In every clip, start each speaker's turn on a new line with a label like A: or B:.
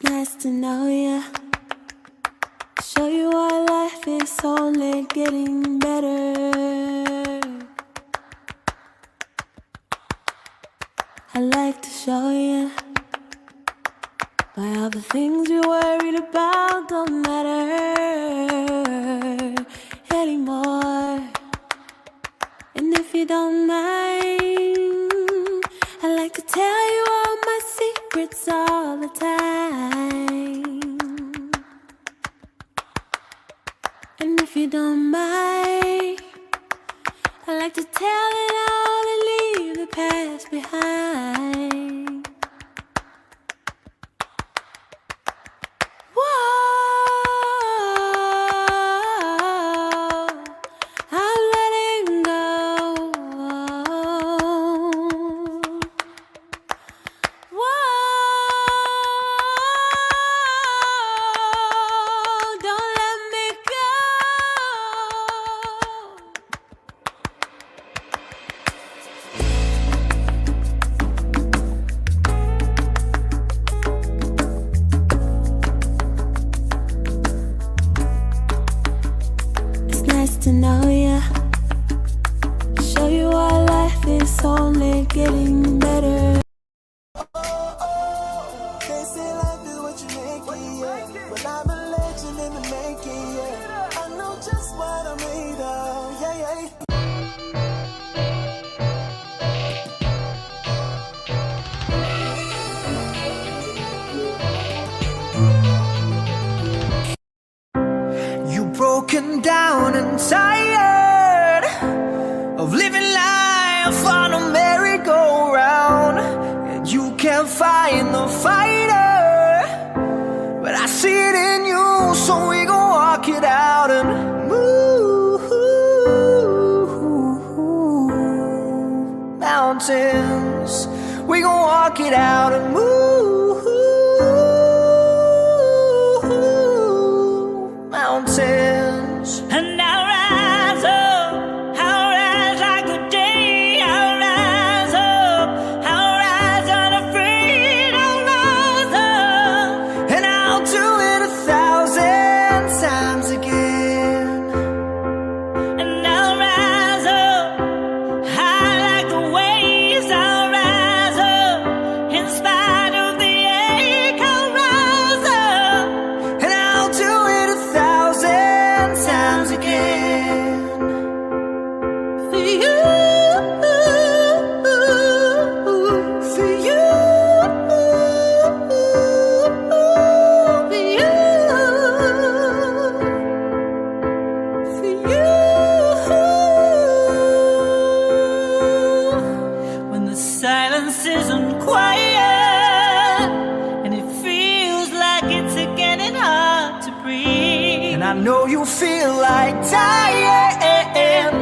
A: Nice to know ya. Show you why life is only getting better. I like to show ya why all the things you're worried about don't matter anymore. And if you don't mind, I like to tell you all my secrets all the time. And if you don't mind, I like to tell it all and leave the past behind. Whoa, I'm letting go. Whoa, don't let me go. It's nice to know ya. Show you why life is only getting better.
B: They say life is what you make it, yeah. But I'm a legend in the making, yeah. I know just what I'm made of, yeah, yeah. You broken down and tired of living life on a merry-go-round, and you can't find the fighter, but I see it in you, so we gon' walk it out and move mountains. We gon' walk it out and move mountains.
C: And I'll rise up, I'll rise like the day. I'll rise up, I'll rise unafraid. I'll rise up,
B: And I'll do it 1,000 times again.
C: and I'll rise up, high like the waves. I'll rise up, in spite of the ache. I'll rise up,
B: And I'll do it 1,000 times again.
C: for you,
B: For you,
C: for you,
B: for you.
C: when the silence isn't quiet and it feels like it's getting hard to breathe.
B: And I know you feel like dying,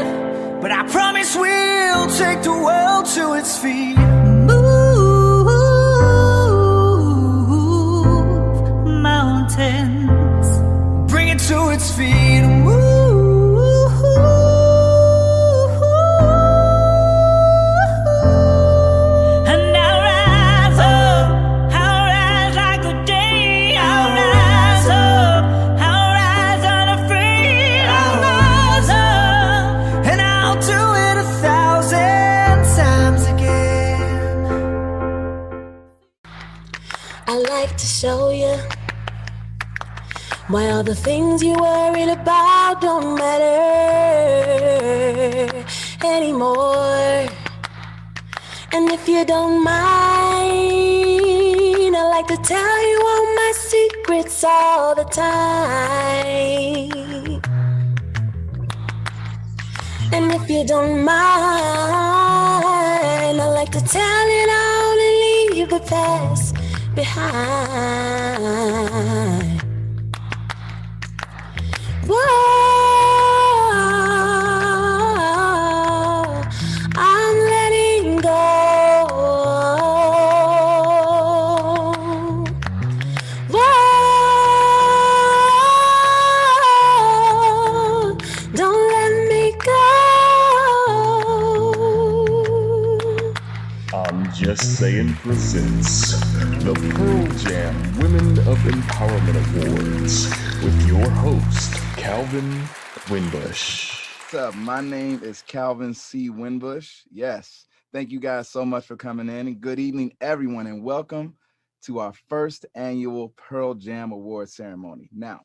B: but I promise we'll take the world to its feet.
C: Move mountains,
B: Bring it to its feet. Move.
C: and I'll rise up, I'll rise like the day. I'll rise up, I'll rise unafraid. I'll rise up,
B: And I'll do it 1,000 times again.
A: I like to show ya why all the things you're worried about don't matter anymore. And if you don't mind, I like to tell you all my secrets all the time. And if you don't mind, I like to tell it all and leave the past behind. Whoa, I'm letting go. Whoa, don't let me go.
D: I'm Just Saying presents the Pearl Jam Women of Empowerment Awards with your host, Calvin Winbush.
E: What's up? My name is Calvin C. Winbush. Yes, thank you guys so much for coming in. And good evening, everyone, and welcome to our first annual Pearl Jam Award ceremony. Now,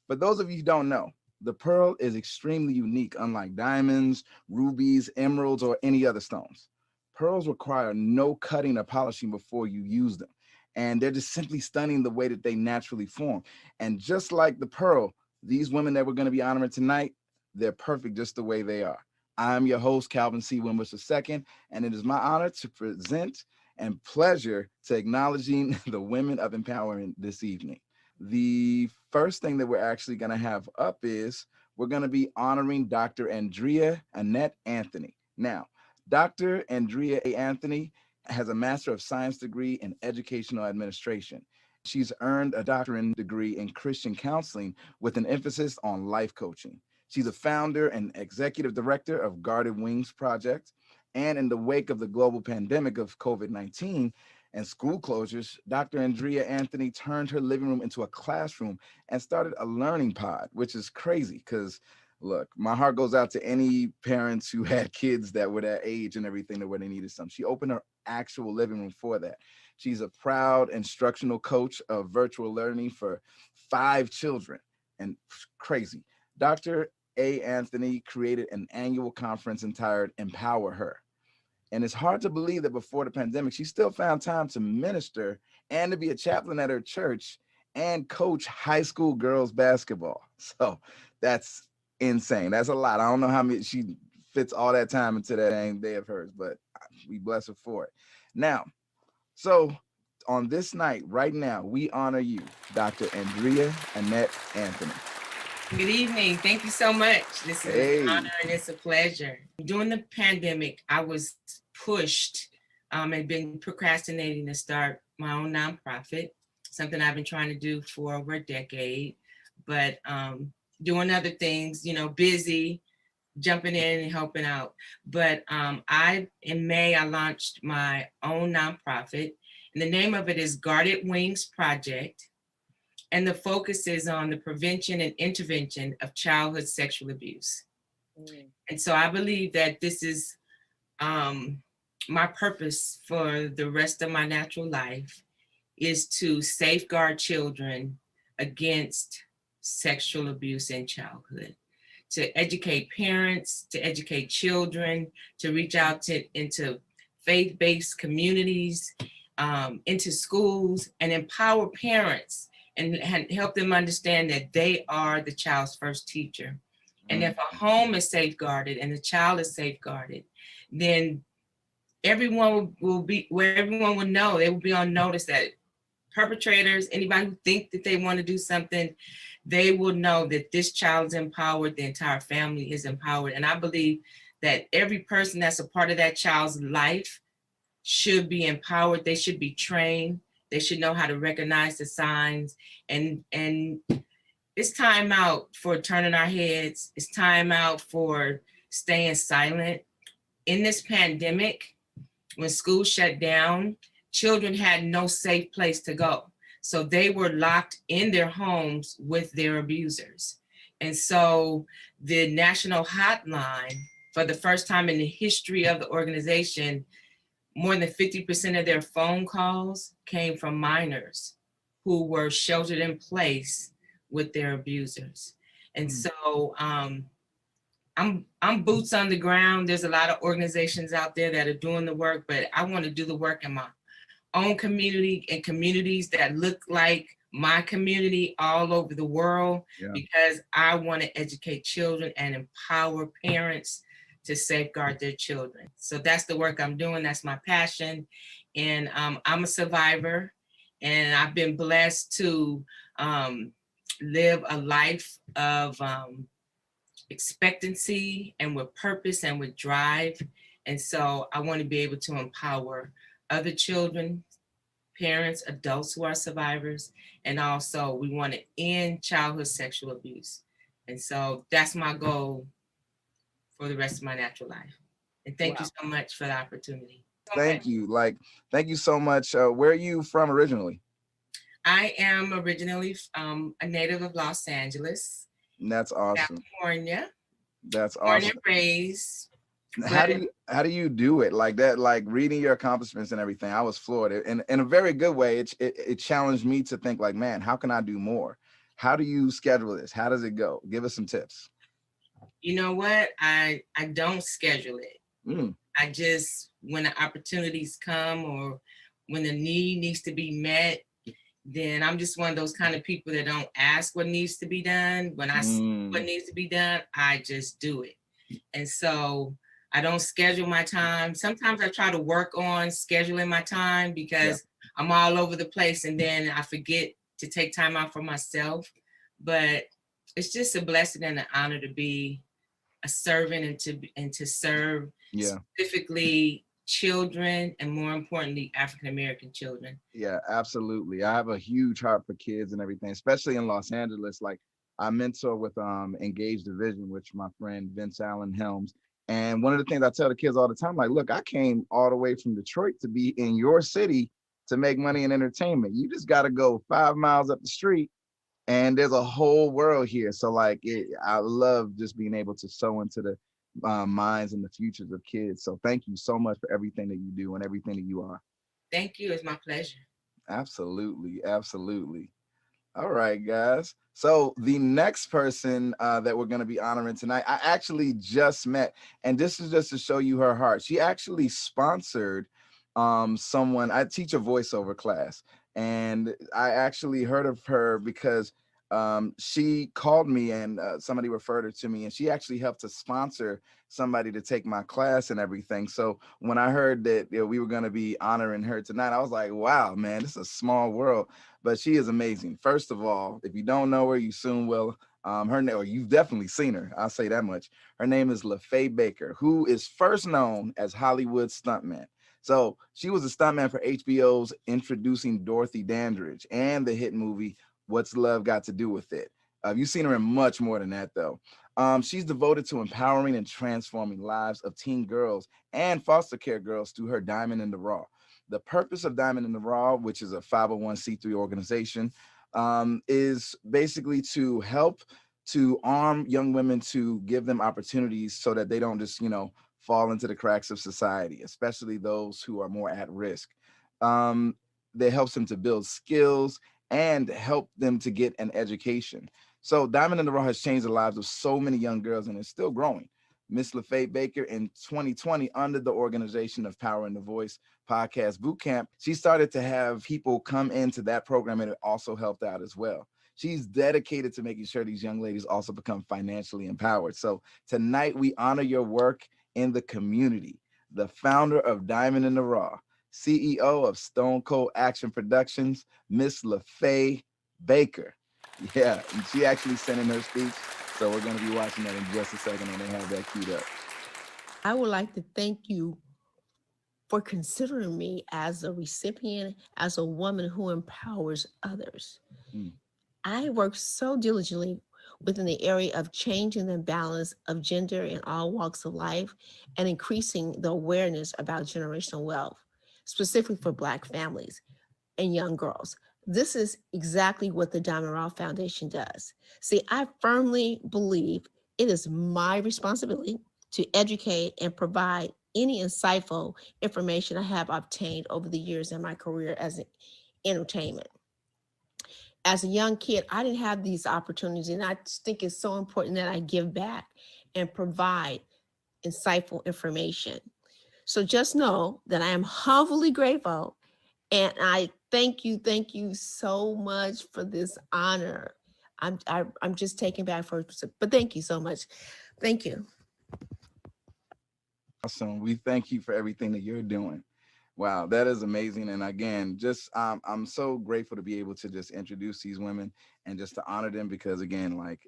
E: for those of you who don't know, the pearl is extremely unique, unlike diamonds, rubies, emeralds, or any other stones. Pearls require no cutting or polishing before you use them, and they're just simply stunning the way that they naturally form. And just like the pearl, these women that we're going to be honoring tonight, they're perfect just the way they are. I'm your host, Calvin C. Winbush II, and it is my honor to present and pleasure to acknowledging the women of empowerment this evening. The first thing that we're actually going to have up is we're going to be honoring Dr. Andrea Annette Anthony. Now, Dr. Andrea A. Anthony has a Master of Science degree in Educational Administration. She's earned a doctorate degree in Christian counseling with an emphasis on life coaching. She's a founder and executive director of Guarded Wings Project. And in the wake of the global pandemic of COVID-19 and school closures, Dr. Andrea Anthony turned her living room into a classroom and started a learning pod, which is crazy because look, my heart goes out to any parents who had kids that were that age and everything that where they needed something. She opened her actual living room for that. She's a proud instructional coach of virtual learning for 5 children, and crazy. Dr. A. Anthony created an annual conference entitled Empower Her. And it's hard to believe that before the pandemic, she still found time to minister and to be a chaplain at her church and coach high school girls basketball. So that's insane. That's a lot. I don't know how many she fits all that time into that dang day of hers, but we bless her for it. Now, so on this night, right now, we honor you, Dr. Andrea Annette Anthony.
F: Good evening. Thank you so much. This is an honor and it's a pleasure. During the pandemic, I was pushed and been procrastinating to start my own nonprofit, something I've been trying to do for over a decade, but doing other things, busy, jumping in and helping out. But in May, I launched my own nonprofit, and the name of it is Guarded Wings Project. And the focus is on the prevention and intervention of childhood sexual abuse. And so I believe that this is my purpose for the rest of my natural life is to safeguard children against sexual abuse in childhood, to educate parents, to educate children, to reach out into faith-based communities, into schools, and empower parents and help them understand that they are the child's first teacher. And if a home is safeguarded and the child is safeguarded, then everyone will know, they will be on notice that perpetrators, anybody who think that they want to do something, they will know that this child is empowered, the entire family is empowered. And I believe that every person that's a part of that child's life should be empowered. They should be trained. They should know how to recognize the signs, and it's time out for turning our heads. It's time out for staying silent. In this pandemic, when school shut down, children had no safe place to go. So they were locked in their homes with their abusers. And so the national hotline, for the first time in the history of the organization, more than 50% of their phone calls came from minors who were sheltered in place with their abusers. And so I'm boots on the ground. There's a lot of organizations out there that are doing the work, but I want to do the work in my own community and communities that look like my community all over the world, because I want to educate children and empower parents to safeguard their children. So that's the work I'm doing. That's my passion. And I'm a survivor, and I've been blessed to live a life of expectancy and with purpose and with drive. And so I want to be able to empower other children, parents, adults who are survivors. And also we want to end childhood sexual abuse. And so that's my goal for the rest of my natural life. And thank you so much for the opportunity.
E: Thank you. Thank you so much. Where are you from originally?
F: I am originally a native of Los Angeles,
E: That's awesome.
F: California,
E: That's
F: born
E: awesome.
F: and raised.
E: How
F: But
E: do you do it like that? Like reading your accomplishments and everything. I was floored, and in a very good way. It challenged me to think like, man, how can I do more? How do you schedule this? How does it go? Give us some tips.
F: you know what? I don't schedule it.
E: Mm,
F: I just, when the opportunities come or when the need needs to be met, then I'm just one of those kind of people that don't ask what needs to be done. When I see what
E: mm,
F: needs to be done, I just do it. And so I don't schedule my time. Sometimes I try to work on scheduling my time
E: yeah,
F: because I'm all over the place and then I forget to take time out for myself. But it's just a blessing and an honor to be a servant and to serve
E: yeah.
F: specifically children and more importantly African American children.
E: Yeah, absolutely. I have a huge heart for kids and everything, especially in Los Angeles. Like I mentor with Engage Division, which my friend Vince Allen helms. And one of the things I tell the kids all the time, like, look, I came all the way from Detroit to be in your city to make money in entertainment. You just got to go 5 miles up the street and there's a whole world here. So like I love just being able to sow into the minds and the futures of kids. So thank you so much for everything that you do and everything that you are.
F: Thank you. It's my pleasure.
E: Absolutely, absolutely. All right, guys. So the next person that we're going to be honoring tonight, I actually just met, and this is just to show you her heart. She actually sponsored someone. I teach a voiceover class, and I actually heard of her because she called me and somebody referred her to me, and she actually helped to sponsor somebody to take my class and everything. So when I heard that we were going to be honoring her tonight, I was like, wow, man, this is a small world. But she is amazing. First of all, if you don't know her, you soon will. Her name, or you've definitely seen her. I'll say that much. Her name is LaFay Baker, who is first known as Hollywood Stuntman. So she was a stuntman for HBO's Introducing Dorothy Dandridge and the hit movie What's Love Got to Do with It. You've seen her in much more than that, though. She's devoted to empowering and transforming lives of teen girls and foster care girls through her Diamond in the Raw. The purpose of Diamond in the Raw, which is a 501c3 organization, is basically to help to arm young women to give them opportunities so that they don't just, fall into the cracks of society, especially those who are more at risk. That helps them to build skills and help them to get an education. So Diamond in the Raw has changed the lives of so many young girls and it's still growing. Miss LaFay Baker in 2020, under the organization of Power in the Voice Podcast Bootcamp, she started to have people come into that program and it also helped out as well. She's dedicated to making sure these young ladies also become financially empowered. So tonight we honor your work in the community. The founder of Diamond in the Raw, CEO of Stone Cold Action Productions, Miss LaFay Baker. Yeah, and she actually sent in her speech. So we're going to be watching that in just a second when they have that queued up.
G: I would like to thank you for considering me as a recipient, as a woman who empowers others.
E: Mm.
G: I work so diligently within the area of changing the balance of gender in all walks of life and increasing the awareness about generational wealth, specifically for Black families and young girls. This is exactly what the Diamond Raw Foundation does. See, I firmly believe it is my responsibility to educate and provide any insightful information I have obtained over the years in my career as an entertainment. As a young kid, I didn't have these opportunities, and I just think it's so important that I give back and provide insightful information. So just know that I am humbly grateful, and I thank you so much for this honor. I'm just taken back for it, but thank you so much. Thank you.
E: Awesome. We thank you for everything that you're doing. Wow, that is amazing. And again, just I'm so grateful to be able to just introduce these women and just to honor them because again, like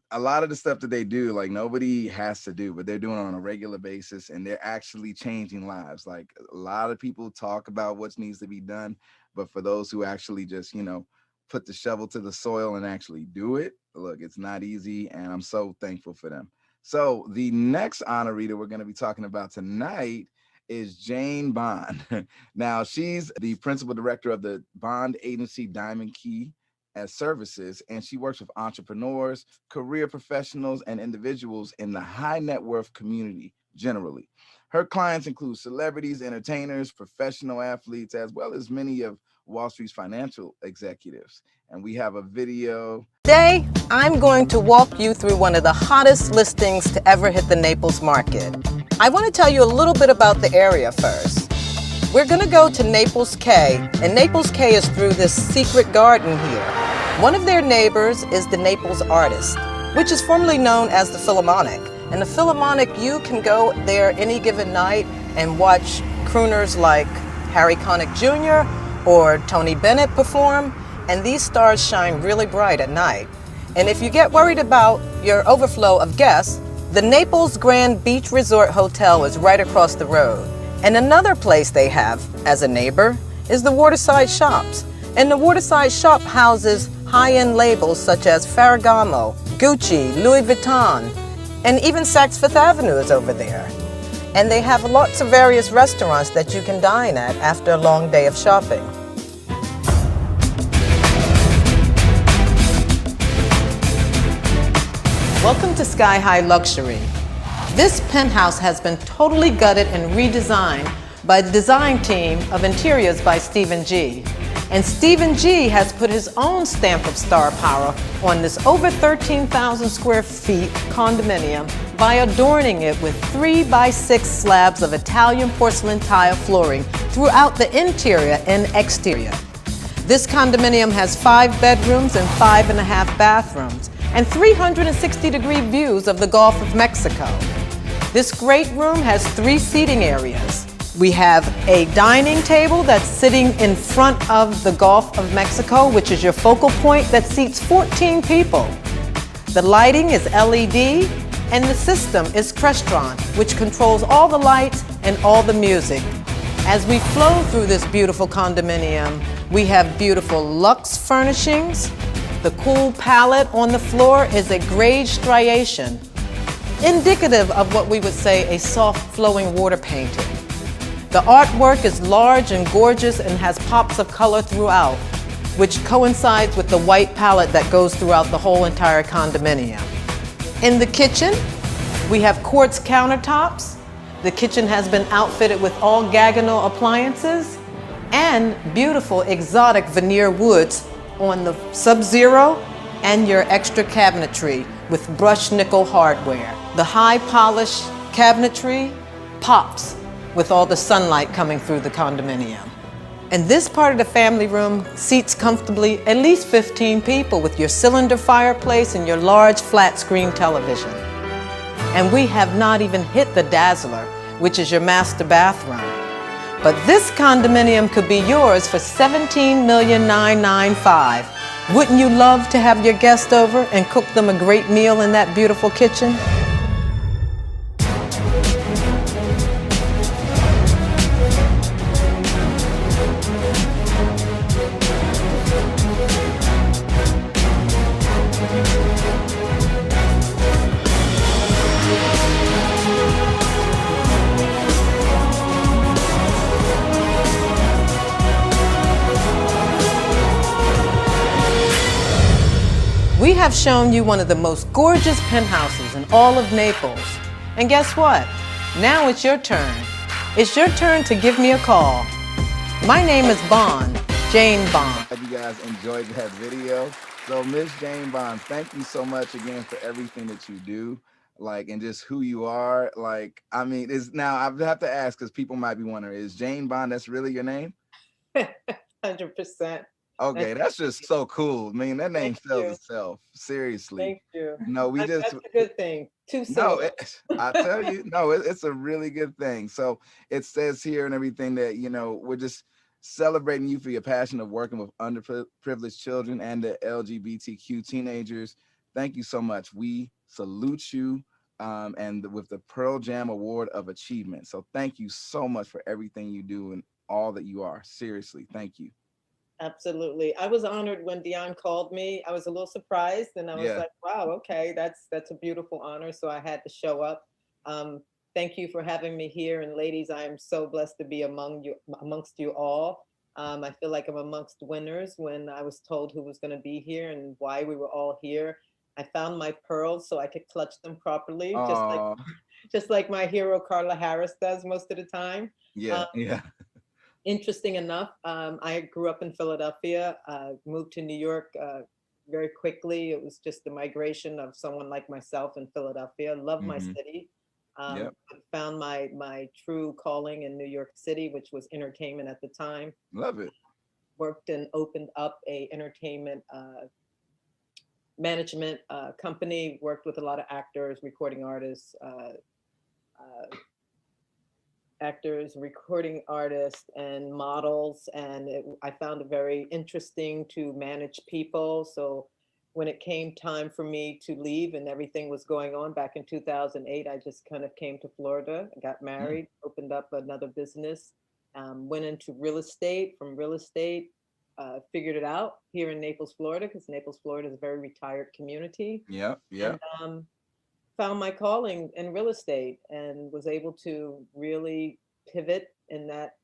E: a lot of the stuff that they do, like nobody has to do, but they're doing it on a regular basis and they're actually changing lives. Like a lot of people talk about what needs to be done, but for those who actually just, put the shovel to the soil and actually do it, look, it's not easy. And I'm so thankful for them. So the next honoree that we're going to be talking about tonight is Jane Bond. Now, she's the principal director of the bond agency Diamond Key as Services, and she works with entrepreneurs, career professionals, and individuals in the high net worth community generally. Her clients include celebrities, entertainers, professional athletes, as well as many of Wall Street's financial executives. And we have a video.
H: Today, I'm going to walk you through one of the hottest listings to ever hit the Naples market. I want to tell you a little bit about the area first. We're going to go to Naples Cay, and Naples Cay is through this secret garden here. One of their neighbors is the Naples Artist, which is formerly known as the Philharmonic. And the Philharmonic, you can go there any given night and watch crooners like Harry Connick Jr. or Tony Bennett perform, and these stars shine really bright at night. And if you get worried about your overflow of guests, the Naples Grand Beach Resort Hotel is right across the road. And another place they have as a neighbor is the Waterside Shops. And the Waterside Shop houses high-end labels such as Ferragamo, Gucci, Louis Vuitton, and even Saks Fifth Avenue is over there. And they have lots of various restaurants that you can dine at after a long day of shopping. Welcome to Sky High Luxury. This penthouse has been totally gutted and redesigned by the design team of Interiors by Stephen G. And Stephen G has put his own stamp of star power on this over 13,000 square feet condominium by adorning it with 3x6 slabs of Italian porcelain tile flooring throughout the interior and exterior. This condominium has 5 bedrooms and 5.5 bathrooms and 360-degree views of the Gulf of Mexico. This great room has 3 seating areas. We have a dining table that's sitting in front of the Gulf of Mexico, which is your focal point that seats 14 people. The lighting is LED, and the system is Crestron, which controls all the lights and all the music. As we flow through this beautiful condominium, we have beautiful luxe furnishings. The cool palette on the floor is a gray striation, indicative of what we would say a soft flowing water painting. The artwork is large and gorgeous and has pops of color throughout, which coincides with the white palette that goes throughout the whole entire condominium. In the kitchen, we have quartz countertops. The kitchen has been outfitted with all Gaggenau appliances and beautiful exotic veneer woods on the Sub-Zero and your extra cabinetry with brushed nickel hardware. The high polished cabinetry pops with all the sunlight coming through the condominium. And this part of the family room seats comfortably at least 15 people with your cylinder fireplace and your large flat screen television. And we have not even hit the dazzler, which is your master bathroom. But this condominium could be yours for $17,995,000. Wouldn't you love to have your guest over and cook them a great meal in that beautiful kitchen? We have shown you one of the most gorgeous penthouses in all of Naples. And guess what? Now it's your turn. It's your turn to give me a call. My name is Bond, Jane Bond.
E: Hope you guys enjoyed that video. So Miss Jane Bond, thank you so much again for everything that you do, like, and just who you are. Like, I mean, is now I have to ask because people might be wondering, is Jane Bond, that's really your name?
H: 100%.
E: Okay, that's just so cool. I mean, that name sells itself. Seriously.
H: Thank you.
E: No,
H: That's a good thing. Too
E: no,
H: soon.
E: I tell you, no, it's a really good thing. So it says here and everything that, you know, we're just celebrating you for your passion of working with underprivileged children and the LGBTQ teenagers. Thank you so much. We salute you and with the Pearl Jam Award of Achievement. So thank you so much for everything you do and all that you are. Seriously, thank you.
H: Absolutely. I was honored when Dion called me. I was a little surprised and I was like, wow, okay, that's a beautiful honor. So I had to show up. Thank you for having me here. And ladies, I am so blessed to be amongst you all. I feel like I'm amongst winners when I was told who was going to be here and why we were all here. I found my pearls so I could clutch them properly,
E: Oh,
H: just like my hero Carla Harris does most of the time.
E: yeah,
H: Um,
E: yeah.
H: Interesting enough, I grew up in Philadelphia, moved to New York very quickly. It was just the migration of someone like myself in Philadelphia. Love my
E: Hmm.
H: city.
E: Yep.
H: Found my true calling in New York City, which was entertainment at the time.
E: Love it.
H: Worked and opened up a entertainment management company. Worked with a lot of actors, recording artists, recording artists, and models. And I found it very interesting to manage people. So when it came time for me to leave and everything was going on back in 2008, I just kind of came to Florida, got
E: Mm.
H: married, opened up another business, went into real estate. From real estate, figured it out here in Naples, Florida, because Naples, Florida is a very retired community.
E: Yep.
H: And
E: Yep.
H: found my calling in real estate and was able to really pivot in that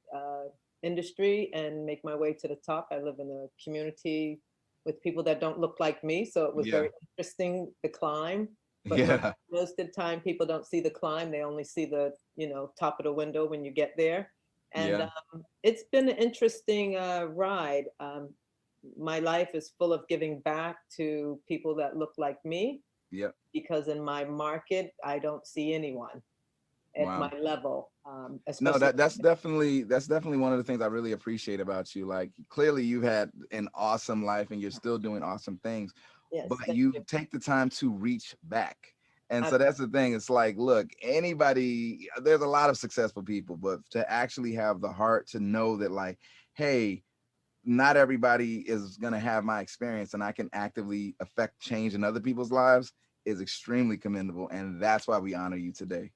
H: industry and make my way to the top. I live in a community with people that don't look like me, so it was
E: Yeah.
H: very interesting the climb. But
E: Yeah.
H: most of the time, people don't see the climb; they only see the top of the window when you get there. And
E: Yeah.
H: it's been an interesting ride. My life is full of giving back to people that look like me
E: Yep.
H: because in my market, I don't see anyone at my
E: Wow.
H: level,
E: No,
H: especially.
E: that's definitely one of the things I really appreciate about you. Like clearly you've had an awesome life and you're still doing awesome things,
H: Yes,
E: but
H: thank
E: you
H: you.
E: take the time to reach back. And
H: I-
E: so that's the thing. It's like, look, anybody, there's a lot of successful people, but to actually have the heart to know that, like, hey, not everybody is going to have my experience and I can actively affect change in other people's lives is extremely commendable. And that's why we honor you today.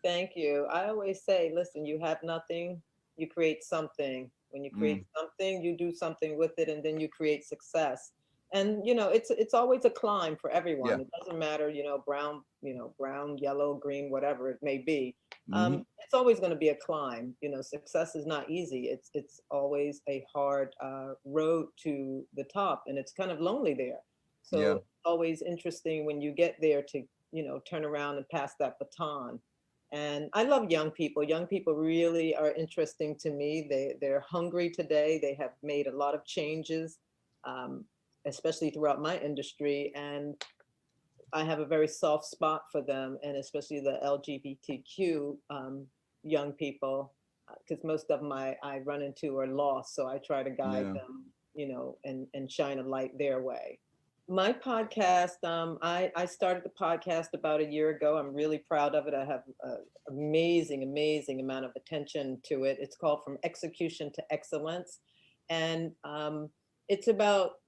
H: Thank you. I always say, listen, you have nothing, you create something. When you create
E: Mm,
H: something, you do something with it, and then you create success. And it's always a climb for
E: yeah.
H: everyone. It doesn't matter, brown, brown, yellow, green, whatever it may be.
E: Hmm.
H: It's always going to be a climb. Success is not easy. It's always a hard road to the top, and it's kind of lonely there. So
E: Yeah.
H: it's always interesting when you get there to turn around and pass that baton. And I love young people. Young people really are interesting to me. They're hungry today. They have made a lot of changes, um, especially throughout my industry. And I have a very soft spot for them, and especially the LGBTQ young people, because most of them I run into are lost. So I try to guide
E: Yeah.
H: them, and shine a light their way. My podcast, I started the podcast about a year ago. I'm really proud of it. I have an amazing, amazing amount of attention to it. It's called From Execution to Excellence. And it's about,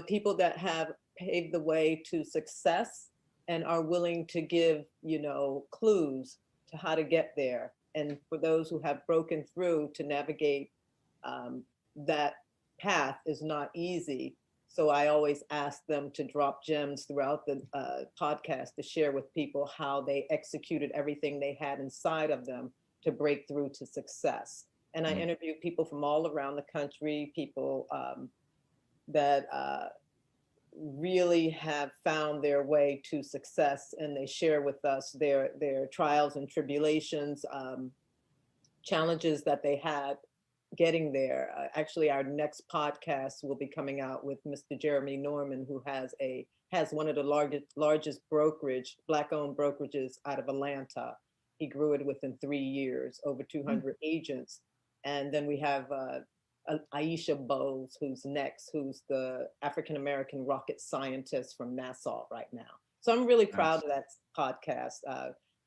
H: people that have paved the way to success and are willing to give, clues to how to get there. And for those who have broken through to navigate that path is not easy. So I always ask them to drop gems throughout the podcast to share with people how they executed everything they had inside of them to break through to success. And I
E: Mm.
H: interview people from all around the country, people that really have found their way to success, and they share with us their trials and tribulations, challenges that they had getting there. Actually, our next podcast will be coming out with Mr. Jeremy Norman, who has one of the largest Black-owned brokerages out of Atlanta. He grew it within 3 years, over 200 agents. And then we have Aisha Bowles, who's next, who's the African-American rocket scientist from NASA right now. So I'm really proud of that podcast.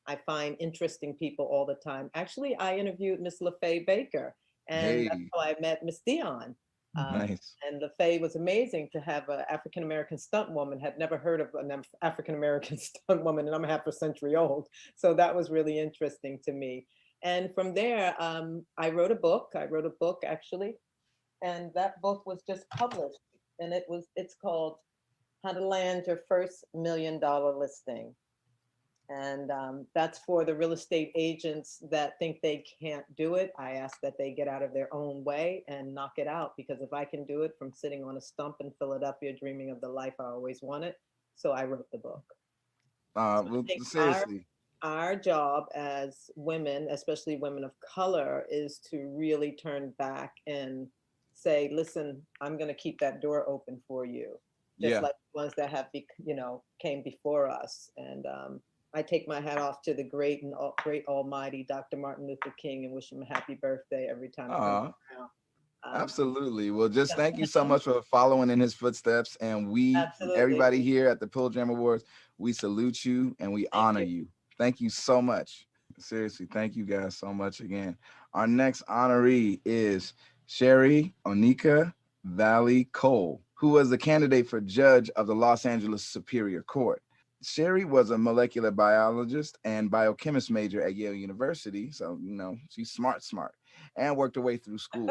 H: I find interesting people all the time. Actually, I interviewed Miss LaFay Baker, and that's
E: Hey,
H: how I met Miss Dion.
E: nice.
H: And LaFay was amazing to have an African-American stunt woman. Had never heard of an African-American stunt woman, and I'm half a century old. So that was really interesting to me. And from there, I wrote a book. I wrote a book actually, and that book was just published. And it's called How to Land Your First $1 Million Listing. And that's for the real estate agents that think they can't do it. I ask that they get out of their own way and knock it out, because if I can do it from sitting on a stump in Philadelphia dreaming of the life I always wanted, so I wrote the book.
E: Well,
H: think
E: seriously.
H: Our job as women, especially women of color, is to really turn back and say, listen, I'm going to keep that door open for you. Just
E: Yeah.
H: like the ones that have, came before us. And I take my hat off to the great almighty Dr. Martin Luther King and wish him a happy birthday every time.
E: Aw. Absolutely. Well, just thank you so much for following in his footsteps. And
H: Absolutely.
E: everybody here at the Pearl Jam Awards, we salute you and we honor you. Thank you so much. Seriously, thank you guys so much again. Our next honoree is Sherry Onika Valley Cole, who was the candidate for judge of the Los Angeles Superior Court. Sherry was a molecular biologist and biochemist major at Yale University. So, she's smart, and worked her way through school.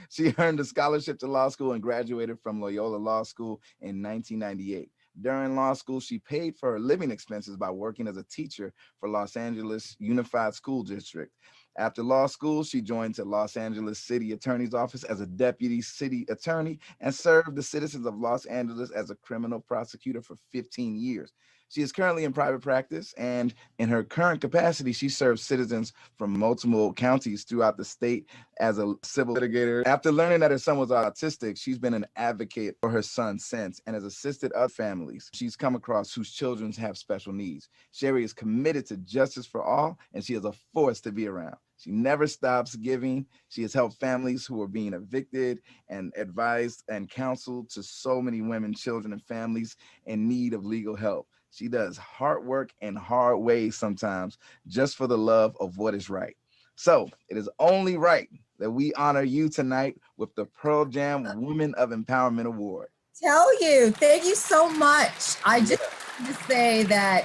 E: She earned a scholarship to law school and graduated from Loyola Law School in 1998. During law school, she paid for her living expenses by working as a teacher for Los Angeles Unified School District. After law school, she joined the Los Angeles City Attorney's Office as a deputy city attorney and served the citizens of Los Angeles as a criminal prosecutor for 15 years. She is currently in private practice, and in her current capacity, she serves citizens from multiple counties throughout the state as a civil litigator. After learning that her son was autistic, she's been an advocate for her son since and has assisted other families she's come across whose children have special needs. Sherry is committed to justice for all, and she is a force to be around. She never stops giving. She has helped families who are being evicted and advised and counseled to so many women, children, and families in need of legal help. She does hard work in hard ways sometimes just for the love of what is right. So it is only right that we honor you tonight with the Pearl Jam Women of Empowerment Award.
I: Thank you so much. I just want to say that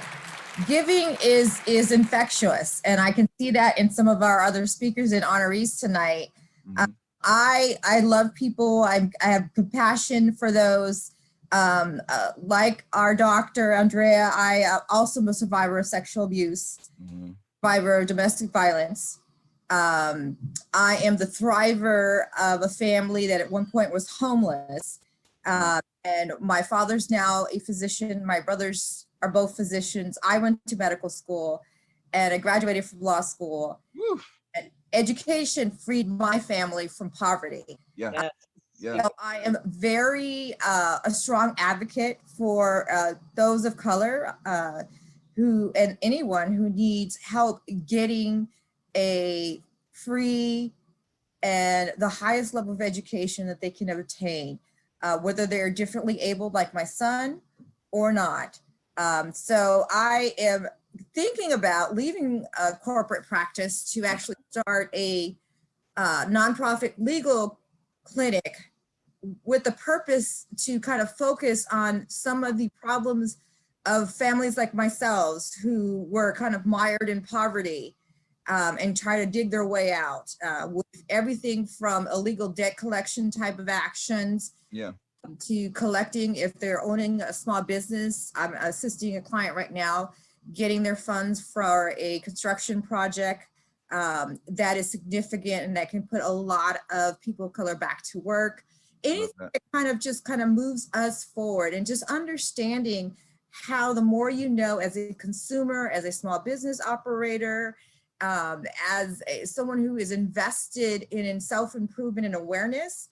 I: giving is infectious, and I can see that in some of our other speakers and honorees tonight.
E: Mhm.
I: I love people. I have compassion for those. Like our doctor, Andrea, I also am a survivor of sexual abuse, survivor of domestic violence. I am the thriver of a family that at one point was homeless. And my father's now a physician. My brothers are both physicians. I went to medical school and I graduated from law school.
E: Woo.
I: And education freed my family from poverty.
E: Yeah. Yeah.
I: So I am very a strong advocate for those of color who, and anyone who needs help getting a free and the highest level of education that they can obtain, whether they're differently abled like my son or not. So I am thinking about leaving corporate practice to actually start a nonprofit legal clinic with the purpose to kind of focus on some of the problems of families like myself who were kind of mired in poverty and try to dig their way out with everything from illegal debt collection type of actions to collecting if they're owning a small business. I'm assisting a client right now getting their funds for a construction project that is significant and that can put a lot of people of color back to work. Anything that kind of moves us forward, and just understanding how the more you know as a consumer, as a small business operator, as someone who is invested in self-improvement and awareness,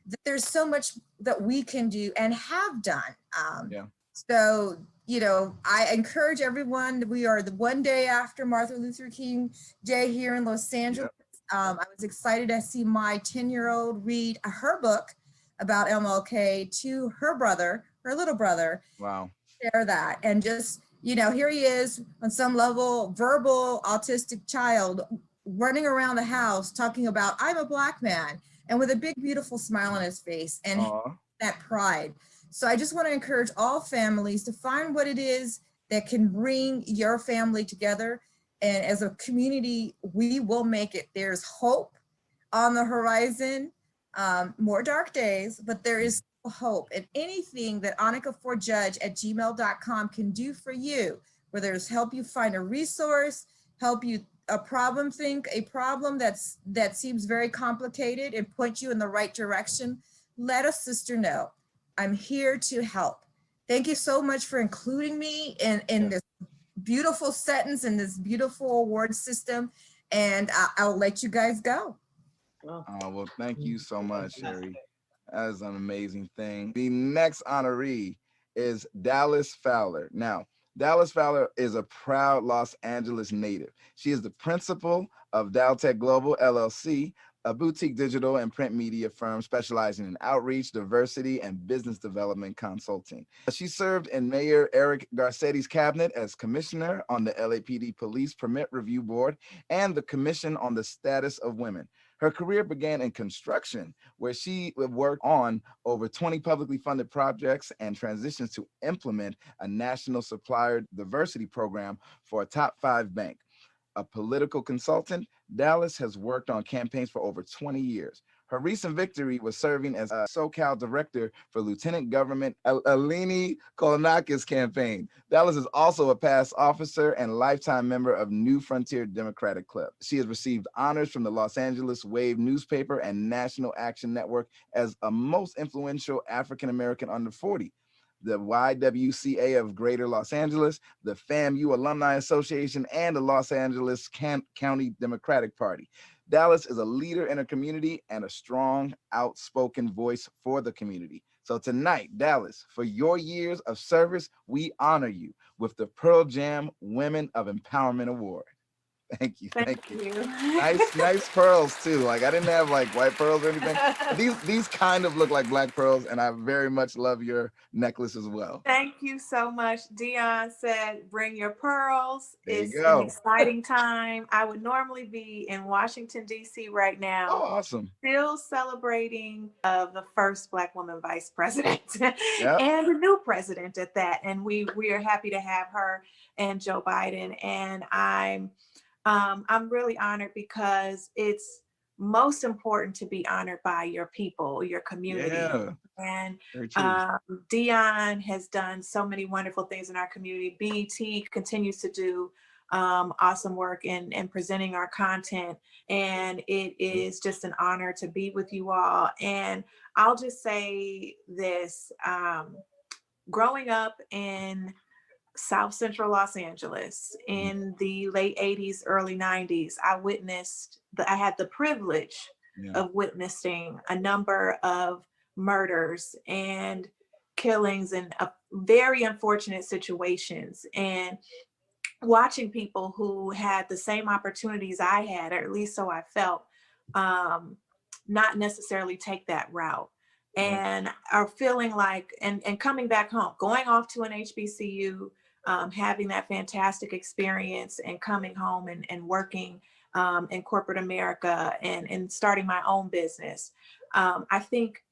I: that there's so much that we can do and have done. So, I encourage everyone. We are the one day after Martin Luther King Day here in Los Angeles. I was excited to see my 10-year-old read her book about MLK to her brother, her little brother.
E: Wow.
I: Share that. And just, here he is on some level, verbal autistic child running around the house talking about, I'm a Black man, and with a big, beautiful smile on his face and that pride. So I just want to encourage all families to find what it is that can bring your family together. And as a community, we will make it. There's hope on the horizon, more dark days, but there is hope. And anything that Anika4Judge@gmail.com can do for you, whether it's help you find a resource, help you a problem that seems very complicated and point you in the right direction, let a sister know. I'm here to help. Thank you so much for including me in this beautiful sentence and this beautiful award system. And I'll let you guys go.
E: Well, thank you so much, Sherry. That is an amazing thing. The next honoree is Dallas Fowler. Now, Dallas Fowler is a proud Los Angeles native. She is the principal of Daltech Global LLC, a boutique digital and print media firm specializing in outreach, diversity, and business development consulting. She served in Mayor Eric Garcetti's cabinet as commissioner on the LAPD Police Permit Review Board and the Commission on the Status of Women. Her career began in construction, where she would work on over 20 publicly funded projects and transitions to implement a national supplier diversity program for a top 5 bank. A political consultant, Dallas has worked on campaigns for over 20 years. Her recent victory was serving as a SoCal director for Lieutenant Government Eleni Kolonakis' campaign. Dallas is also a past officer and lifetime member of New Frontier Democratic Club. She has received honors from the Los Angeles Wave newspaper and National Action Network as a most influential African-American under 40. The YWCA of Greater Los Angeles, the FAMU Alumni Association, and the Los Angeles County Democratic Party. Dallas is a leader in her community and a strong, outspoken voice for the community. So tonight, Dallas, for your years of service, we honor you with the Pearl Jam Women of Empowerment Award. Thank you. Thank you. Nice pearls too. Like I didn't have like white pearls or anything. These kind of look like black pearls, and I very much love your necklace as well.
J: Thank you so much. Dion said, bring your pearls.
E: It's
J: an exciting time. I would normally be in Washington, D.C. right now.
E: Oh, awesome.
J: Still celebrating the first Black woman vice president
E: Yep.
J: and a new president at that. And we are happy to have her and Joe Biden. And I'm really honored because it's most important to be honored by your people, your community.
E: Yeah.
J: And Dion has done so many wonderful things in our community. BET continues to do awesome work in presenting our content. And it is just an honor to be with you all. And I'll just say this, growing up in South Central Los Angeles in the late 80s, early 90s, I had the privilege of witnessing a number of murders and killings and very unfortunate situations, and watching people who had the same opportunities I had, or at least so I felt, not necessarily take that route. And are feeling like, and coming back home, going off to an HBCU, having that fantastic experience and coming home and working in corporate America and starting my own business. I think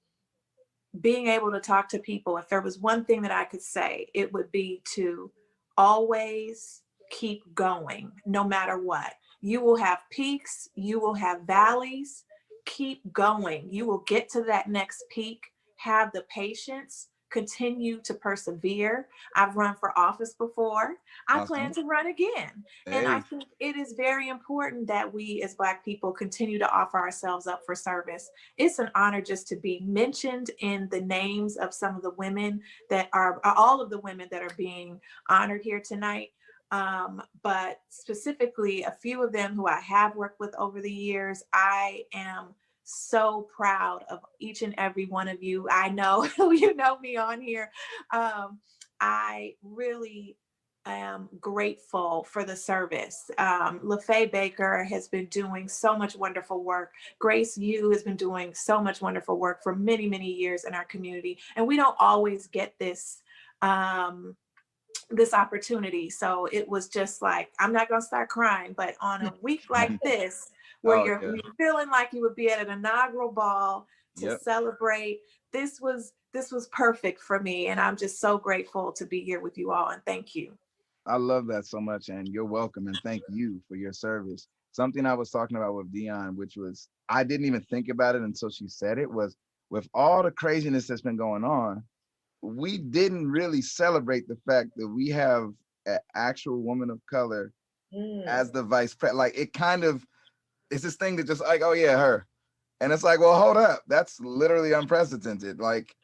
J: being able to talk to people, if there was one thing that I could say, it would be to always keep going, no matter what. You will have peaks, you will have valleys, keep going. You will get to that next peak, have the patience, continue to persevere. I've run for office before. I plan to run again. And I think it is very important that we as Black people continue to offer ourselves up for service. It's an honor just to be mentioned in the names of some of the women that are all of the women that are being honored here tonight. But specifically a few of them who I have worked with over the years. I am so proud of each and every one of you. I know you know me on here. I really am grateful for the service. LaFay Baker has been doing so much wonderful work. Grace Yu has been doing so much wonderful work for many, many years in our community. And we don't always get this this opportunity. So it was just like, I'm not gonna start crying, but on a week like this, where you're feeling like you would be at an inaugural ball to celebrate. This was perfect for me. And I'm just so grateful to be here with you all. And thank you.
E: I love that so much. And you're welcome. And thank you for your service. Something I was talking about with Dion, which was, I didn't even think about it until she said it, was with all the craziness that's been going on, we didn't really celebrate the fact that we have an actual woman of color
J: Mm.
E: as the vice president. Like it kind of, it's this thing that just like, oh yeah, her. And it's like, well, hold up. That's literally unprecedented. Like,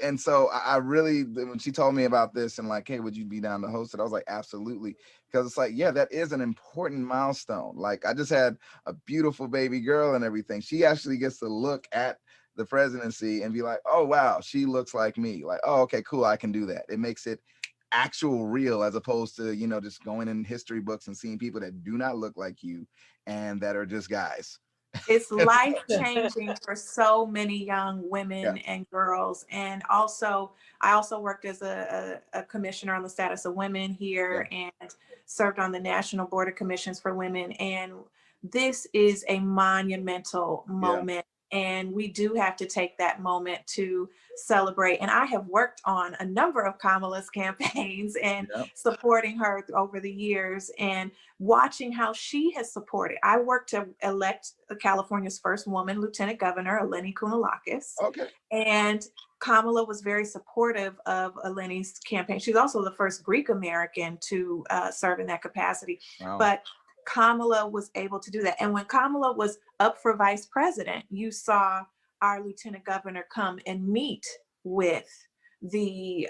E: and so I really, when she told me about this and like, hey, would you be down to host it? I was like, absolutely. Because it's like, yeah, that is an important milestone. Like I just had a beautiful baby girl and everything. She actually gets to look at the presidency and be like, oh, wow, she looks like me. Like, oh, okay, cool. I can do that. It makes it actual real as opposed to, you know, just going in history books and seeing people that do not look like you and that are just guys.
J: It's life changing for so many young women
E: Yeah.
J: and girls. And also, I also worked as a commissioner on the status of women here and served on the National Board of Commissions for Women. And this is a monumental moment. And we do have to take that moment to celebrate. And I have worked on a number of Kamala's campaigns and supporting her over the years and watching how she has supported. I worked to elect California's first woman lieutenant governor, Eleni Kounalakis.
E: Okay.
J: And Kamala was very supportive of Eleni's campaign. She's also the first Greek American to serve in that capacity.
E: Wow.
J: But Kamala was able to do that. And when Kamala was up for vice president, you saw our lieutenant governor come and meet with the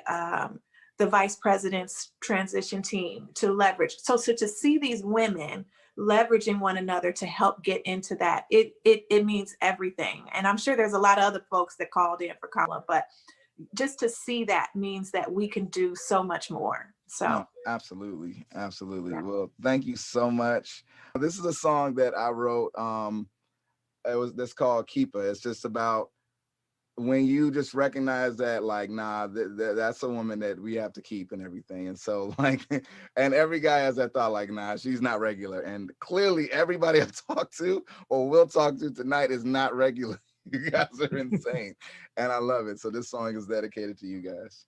J: vice president's transition team to leverage. So to see these women leveraging one another to help get into that, it means everything. And I'm sure there's a lot of other folks that called in for Kamala, but just to see that means that we can do so much more. So
E: no, absolutely. Yeah. Well, thank you so much. This is a song that I wrote. That's called Keeper. It's just about when you just recognize that, like, nah, that's a woman that we have to keep and everything. And so, like, and every guy has that thought, like, nah, she's not regular. And clearly, everybody I've talked to or will talk to tonight is not regular. You guys are insane, and I love it. So this song is dedicated to you guys.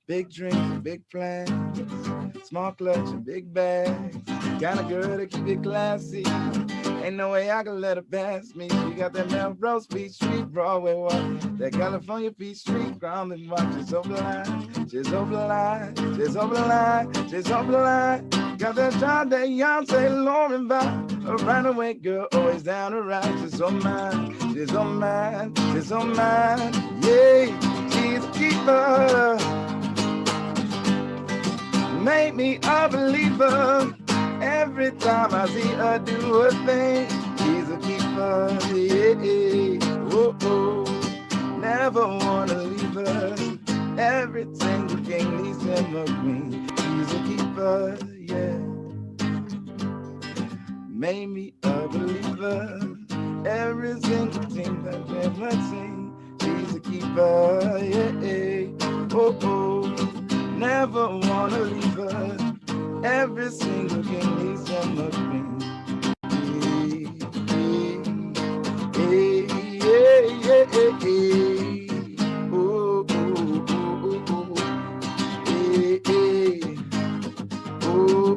E: Big drinks, big plans, small clutch and big bags. Kind of girl to keep it classy. Ain't no way I can let her pass me. She got that Melrose Beach Street Broadway walk, that California Beach Street grounded walk. She's over the line, she's over the line, she's over the line, she's over the line. Got that John Beyonce, Lauren vibe. A runaway girl, always down to ride. She's on mine, she's on mine, she's on mine. Yeah, she's a keeper. Make me a believer. Every time I see her do a thing, she's a keeper. Yeah, oh, oh. Never wanna leave her. Every single king needs him a queen. She's a keeper, yeah. Made me a believer. Every single thing I've ever seen, she's a keeper, yeah. Oh, oh. Never wanna leave her. Every single king needs some of me. Oh, oh, oh, oh, oh,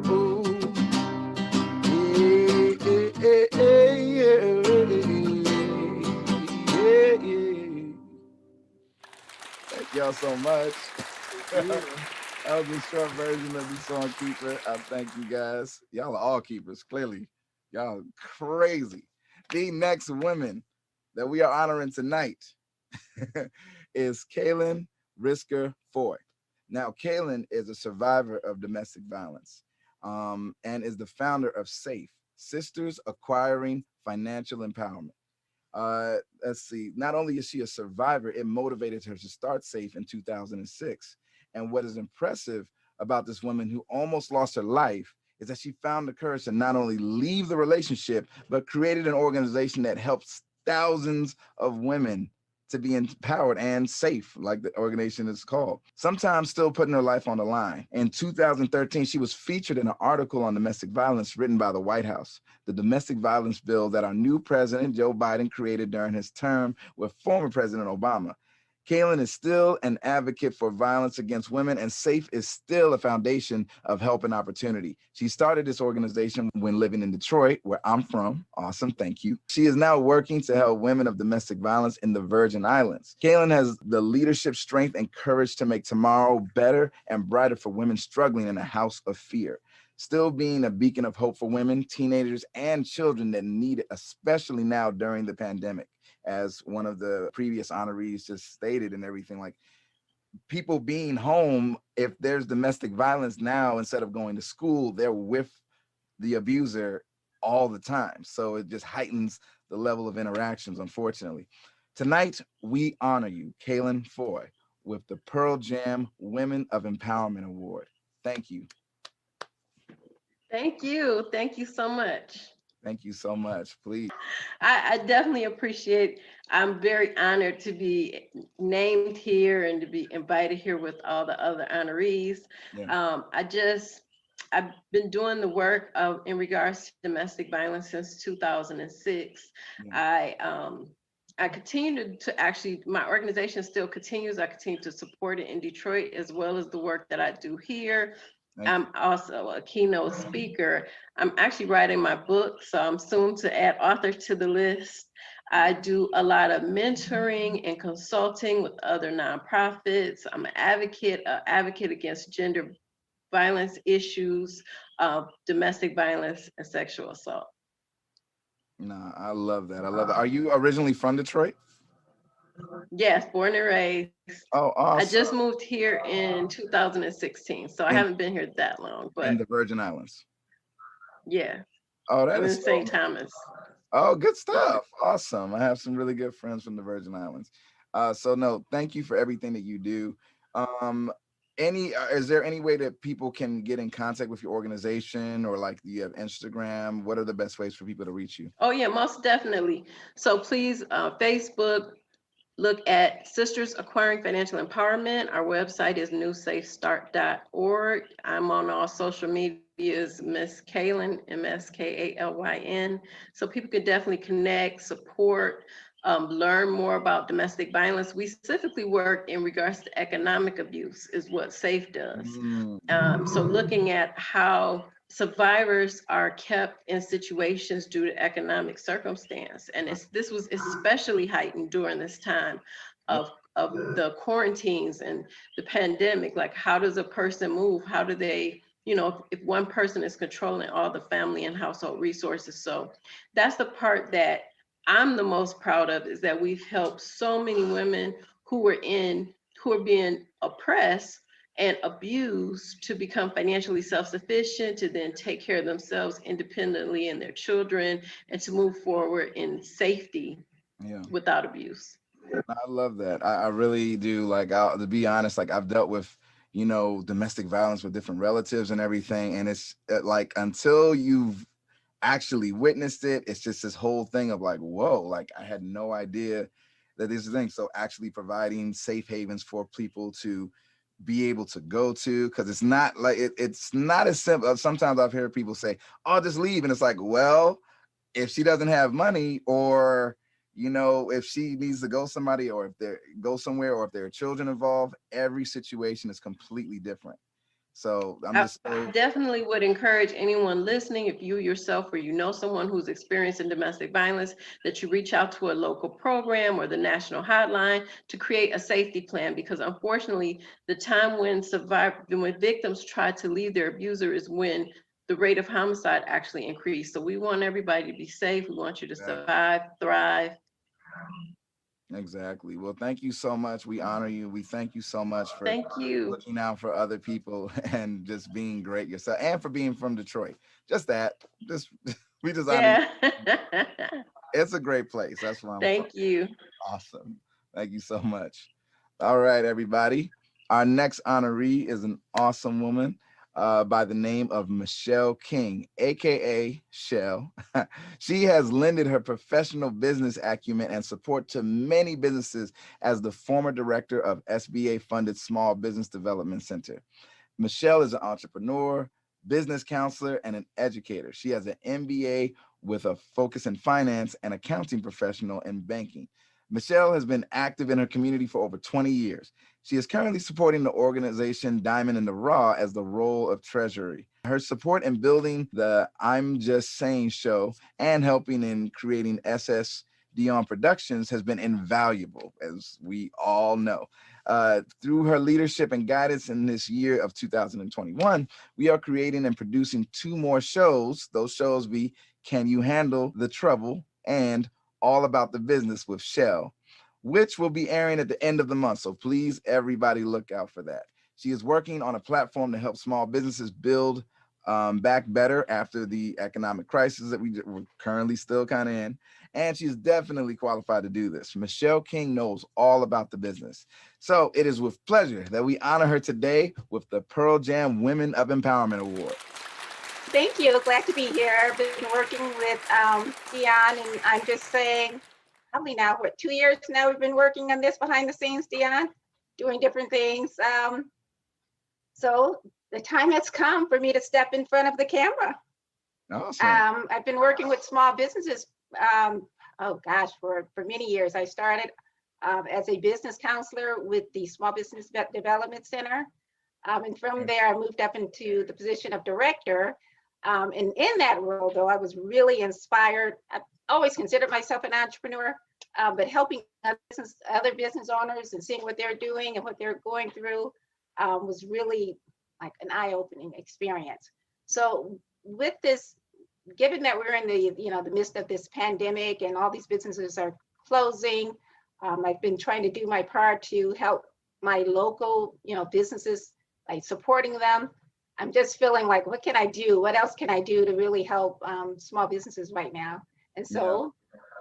E: oh. Thank y'all so much. That was a short version of the song Keeper. I thank you guys. Y'all are all keepers, clearly. Y'all crazy. The next women that we are honoring tonight is Kaylin Risker Ford. Now, Kaylin is a survivor of domestic violence and is the founder of SAFE, Sisters Acquiring Financial Empowerment. Let's see, not only is she a survivor, it motivated her to start SAFE in 2006. And what is impressive about this woman who almost lost her life is that she found the courage to not only leave the relationship, but created an organization that helps thousands of women to be empowered and safe, like the organization is called, sometimes still putting her life on the line. In 2013, she was featured in an article on domestic violence written by the White House, the domestic violence bill that our new president, Joe Biden, created during his term with former President Obama. Kaylin is still an advocate for violence against women, and SAFE is still a foundation of help and opportunity. She started this organization when living in Detroit, where I'm from. Awesome, thank you. She is now working to help women of domestic violence in the Virgin Islands. Kaylin has the leadership, strength, and courage to make tomorrow better and brighter for women struggling in a house of fear. Still being a beacon of hope for women, teenagers, and children that need it, especially now during the pandemic. As one of the previous honorees just stated and everything, like people being home, if there's domestic violence now, instead of going to school, they're with the abuser all the time. So it just heightens the level of interactions, unfortunately. Tonight, we honor you, Kaylin Foy, with the Pearl Jam Women of Empowerment Award. Thank you.
K: Thank you. Thank you so much.
E: Thank you so much. Please.
K: I definitely appreciate. I'm very honored to be named here and to be invited here with all the other honorees.
E: Yeah.
K: I've been doing the work in regards to domestic violence since 2006.
E: Yeah.
K: I continue to actually, my organization still continues. I continue to support it in Detroit, as well as the work that I do here. I'm also a keynote speaker. I'm actually writing my book, so I'm soon to add author to the list. I do a lot of mentoring and consulting with other nonprofits. I'm an advocate against gender violence issues, domestic violence, and sexual assault.
E: No, I love that. I love that. Are you originally from Detroit?
K: Yes, born and raised.
E: Oh, awesome.
K: I just moved here in 2016, so I haven't been here that long. But
E: in the Virgin Islands.
K: Yeah.
E: Oh, that
K: I'm
E: is
K: in St. Thomas.
E: Oh, good stuff. Awesome. I have some really good friends from the Virgin Islands. So no, thank you for everything that you do. Is there any way that people can get in contact with your organization, or like you have Instagram? What are the best ways for people to reach you?
K: Oh yeah, most definitely. So please, Facebook, look at Sisters Acquiring Financial Empowerment. Our website is newsafestart.org. I'm on all social medias, Miss Kaylin, MSKALYN. So people can definitely connect, support, learn more about domestic violence. We specifically work in regards to economic abuse is what SAFE does. So looking at how survivors are kept in situations due to economic circumstance. And this was especially heightened during this time of the quarantines and the pandemic. Like, how does a person move? How do they, if one person is controlling all the family and household resources? So that's the part that I'm the most proud of, is that we've helped so many women who are being oppressed and abused to become financially self-sufficient, to then take care of themselves independently and their children, and to move forward in safety without abuse.
E: I love that. I really do. Like, to be honest, like I've dealt with, domestic violence with different relatives and everything. And it's like, until you've actually witnessed it, it's just this whole thing of like, whoa, like I had no idea that this is a thing. So actually providing safe havens for people to be able to go to, because it's not like it's not as simple. Sometimes I've heard people say, "Oh, just leave," and it's like, well, if she doesn't have money, or if she needs to go somebody, or if they go somewhere, or if there are children involved, every situation is completely different. So
K: I definitely would encourage anyone listening, if you yourself or someone who's experiencing domestic violence, that you reach out to a local program or the national hotline to create a safety plan, because unfortunately, the time when victims try to leave their abuser is when the rate of homicide actually increased. So we want everybody to be safe. We want you to survive, thrive.
E: Exactly. Well, thank you so much. We honor you. We thank you so much for looking out for other people and just being great yourself, and for being from Detroit. We just honor you. It's a great place. That's why I'm
K: Thank you.
E: Awesome. Thank you so much. All right, everybody. Our next honoree is an awesome woman by the name of Michelle King, aka Shell. She has lended her professional business acumen and support to many businesses as the former director of SBA-funded Small Business Development Center. Michelle is an entrepreneur, business counselor, and an educator. She has an MBA with a focus in finance and accounting professional in banking. Michelle has been active in her community for over 20 years. She is currently supporting the organization Diamond in the Raw as the role of treasury. Her support in building the I'm Just Saying show and helping in creating SS Dion Productions has been invaluable, as we all know. Through her leadership and guidance in this year of 2021, we are creating and producing 2 more shows. Those shows be Can You Handle the Trouble and All About the Business with Shell, which will be airing at the end of the month. So please, everybody, look out for that. She is working on a platform to help small businesses build back better after the economic crisis that we're currently still kind of in. And she's definitely qualified to do this. Michelle King knows all about the business. So it is with pleasure that we honor her today with the Pearl Jam Women of Empowerment Award.
L: Thank you. Glad to be here. I've been working with Dion, and I'm just saying, probably now, 2 years now we've been working on this behind the scenes, Dion, doing different things. So the time has come for me to step in front of the camera.
E: Awesome.
L: I've been working with small businesses, for many years. I started as a business counselor with the Small Business Development Center. And from there, I moved up into the position of director. And in that role, though, I was really inspired. I've always considered myself an entrepreneur, but helping other business owners and seeing what they're doing and what they're going through was really like an eye-opening experience. So with this, given that we're in the midst of this pandemic and all these businesses are closing, I've been trying to do my part to help my local, businesses, like supporting them. I'm just feeling like, what can I do? What else can I do to really help small businesses right now? And so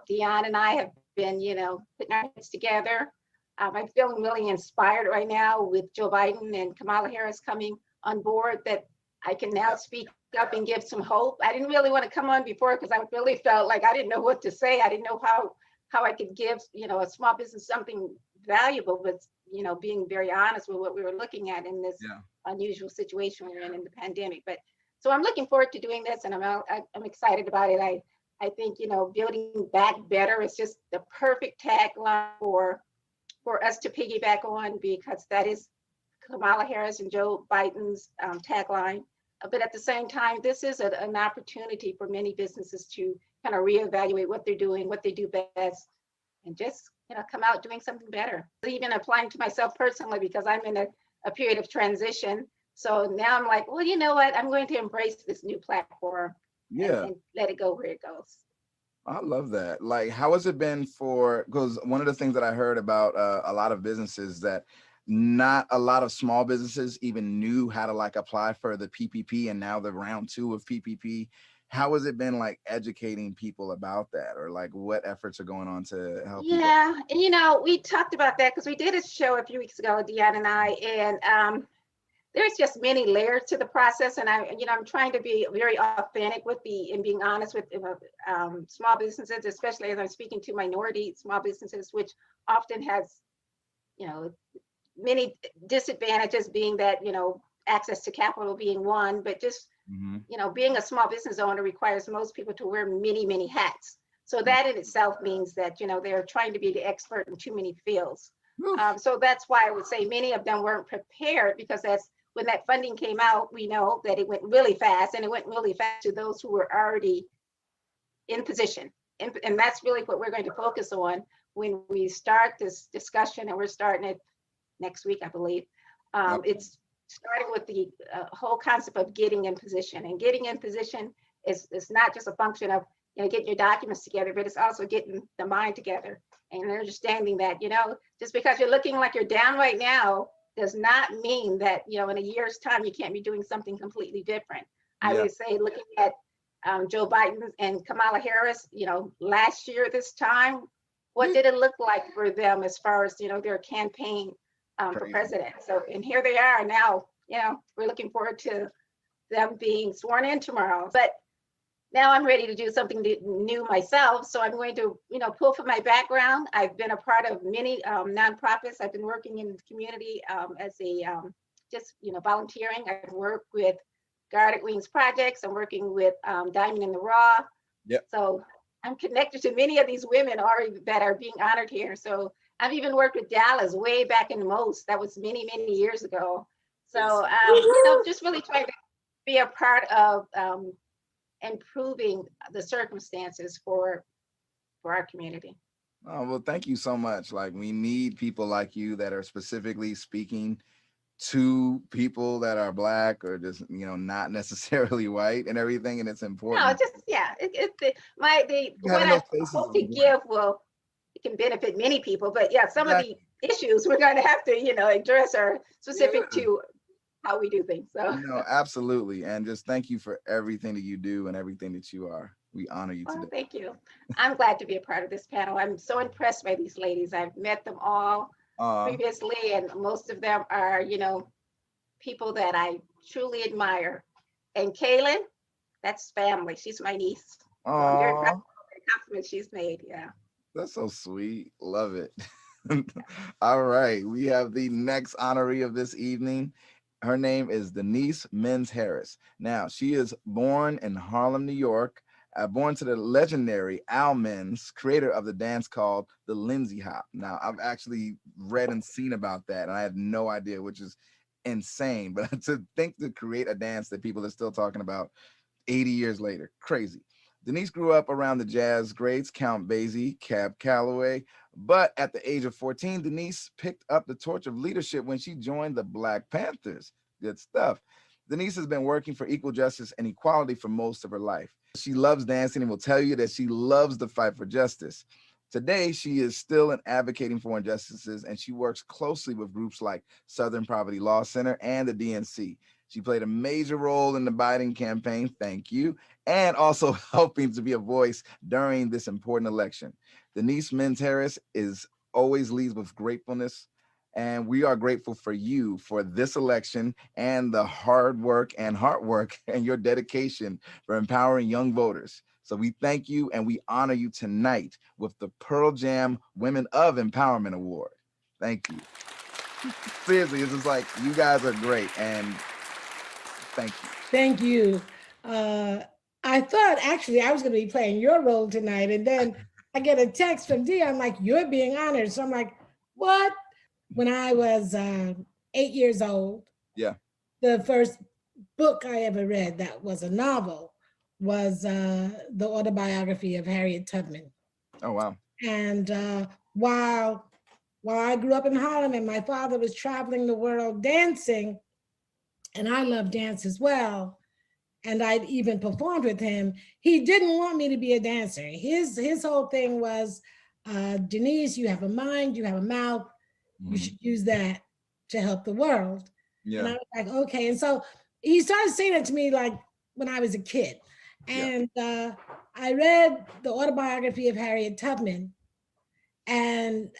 L: Dion and I have been, putting our heads together. I'm feeling really inspired right now with Joe Biden and Kamala Harris coming on board, that I can now speak up and give some hope. I didn't really want to come on before because I really felt like I didn't know what to say. I didn't know how I could give, a small business something valuable, but being very honest with what we were looking at in this unusual situation we're in the pandemic. But so I'm looking forward to doing this, and I'm excited about it. I think building back better is just the perfect tagline for us to piggyback on, because that is Kamala Harris and Joe Biden's tagline. But at the same time, this is an opportunity for many businesses to kind of reevaluate what they're doing, what they do best, and just come out doing something better. Even applying to myself personally, because I'm in a period of transition. So now I'm like, well, you know what? I'm going to embrace this new platform and let it go where it goes.
E: I love that. Like, how has it been because one of the things that I heard about a lot of businesses, that not a lot of small businesses even knew how to apply for the PPP, and now the round 2 of PPP. How has it been educating people about that, or what efforts are going on to help people?
L: And we talked about that because we did a show a few weeks ago, Dion and I, and there's just many layers to the process. And I'm trying to be very authentic and being honest with small businesses, especially as I'm speaking to minority small businesses, which often has, many disadvantages, being that, access to capital being one, but just, being a small business owner requires most people to wear many, many hats. So that in itself means that, they're trying to be the expert in too many fields. So that's why I would say many of them weren't prepared, because when that funding came out, we know that it went really fast, and it went really fast to those who were already in position. And that's really what we're going to focus on when we start this discussion, and we're starting it next week, I believe. It's starting with the whole concept of getting in position. And getting in position is not just a function of getting your documents together, but it's also getting the mind together and understanding that just because you're looking like you're down right now does not mean that in a year's time you can't be doing something completely different. I would say, looking at Joe Biden and Kamala Harris, last year this time, what did it look like for them as far as their campaign for president? So, and here they are now. We're looking forward to them being sworn in tomorrow. But now I'm ready to do something new myself. So I'm going to, pull from my background. I've been a part of many nonprofits. I've been working in the community as a volunteering. I've worked with Guarded Wings Projects. I'm working with Diamond in the Raw.
E: Yep.
L: So I'm connected to many of these women already that are being honored here. So I've even worked with Dallas way back in the most. That was many, many years ago. So, just really trying to be a part of improving the circumstances for our community.
E: Oh, well, thank you so much. Like, we need people like you that are specifically speaking to people that are Black or just, not necessarily white and everything. And it's important.
L: No, just, what I hope to give it can benefit many people, but some of the issues we're going to have to, address are specific to how we do things. So
E: no, absolutely. And just thank you for everything that you do and everything that you are. We honor you today.
L: Thank you. I'm glad to be a part of this panel. I'm so impressed by these ladies. I've met them all previously, and most of them are, people that I truly admire. And Kaylin, that's family. She's my niece. So I'm very proud of the compliment she's made. Yeah.
E: That's so sweet. Love it. All right. We have the next honoree of this evening. Her name is Denise Mins Harris. Now, she is born in Harlem, New York, born to the legendary Al Mins, creator of the dance called the Lindsay Hop. Now, I've actually read and seen about that, and I had no idea, which is insane. But to create a dance that people are still talking about 80 years later, crazy. Denise grew up around the jazz greats, Count Basie, Cab Calloway, but at the age of 14, Denise picked up the torch of leadership when she joined the Black Panthers. Good stuff. Denise has been working for equal justice and equality for most of her life. She loves dancing and will tell you that she loves the fight for justice. Today, she is still advocating for injustices, and she works closely with groups like Southern Poverty Law Center and the DNC. She played a major role in the Biden campaign, thank you, and also helping to be a voice during this important election. Denise Mins Harris always leads with gratefulness, and we are grateful for you for this election and the hard work and your dedication for empowering young voters. So we thank you and we honor you tonight with the Pearl Jam Women of Empowerment Award. Thank you. Seriously, it's just like, you guys are great, and thank you.
M: Thank you. I thought actually I was going to be playing your role tonight, and then I get a text from Dion like, you're being honored. So I'm like, what? When I was 8 years old, the first book I ever read that was a novel was the autobiography of Harriet Tubman.
E: Oh, wow.
M: And while I grew up in Harlem and my father was traveling the world dancing, and I love dance as well, and I'd even performed with him, he didn't want me to be a dancer. His whole thing was, Denise, you have a mind, you have a mouth, you should use that to help the world. Yeah. And I was like, okay. And so he started saying it to me like when I was a kid. And I read the autobiography of Harriet Tubman. And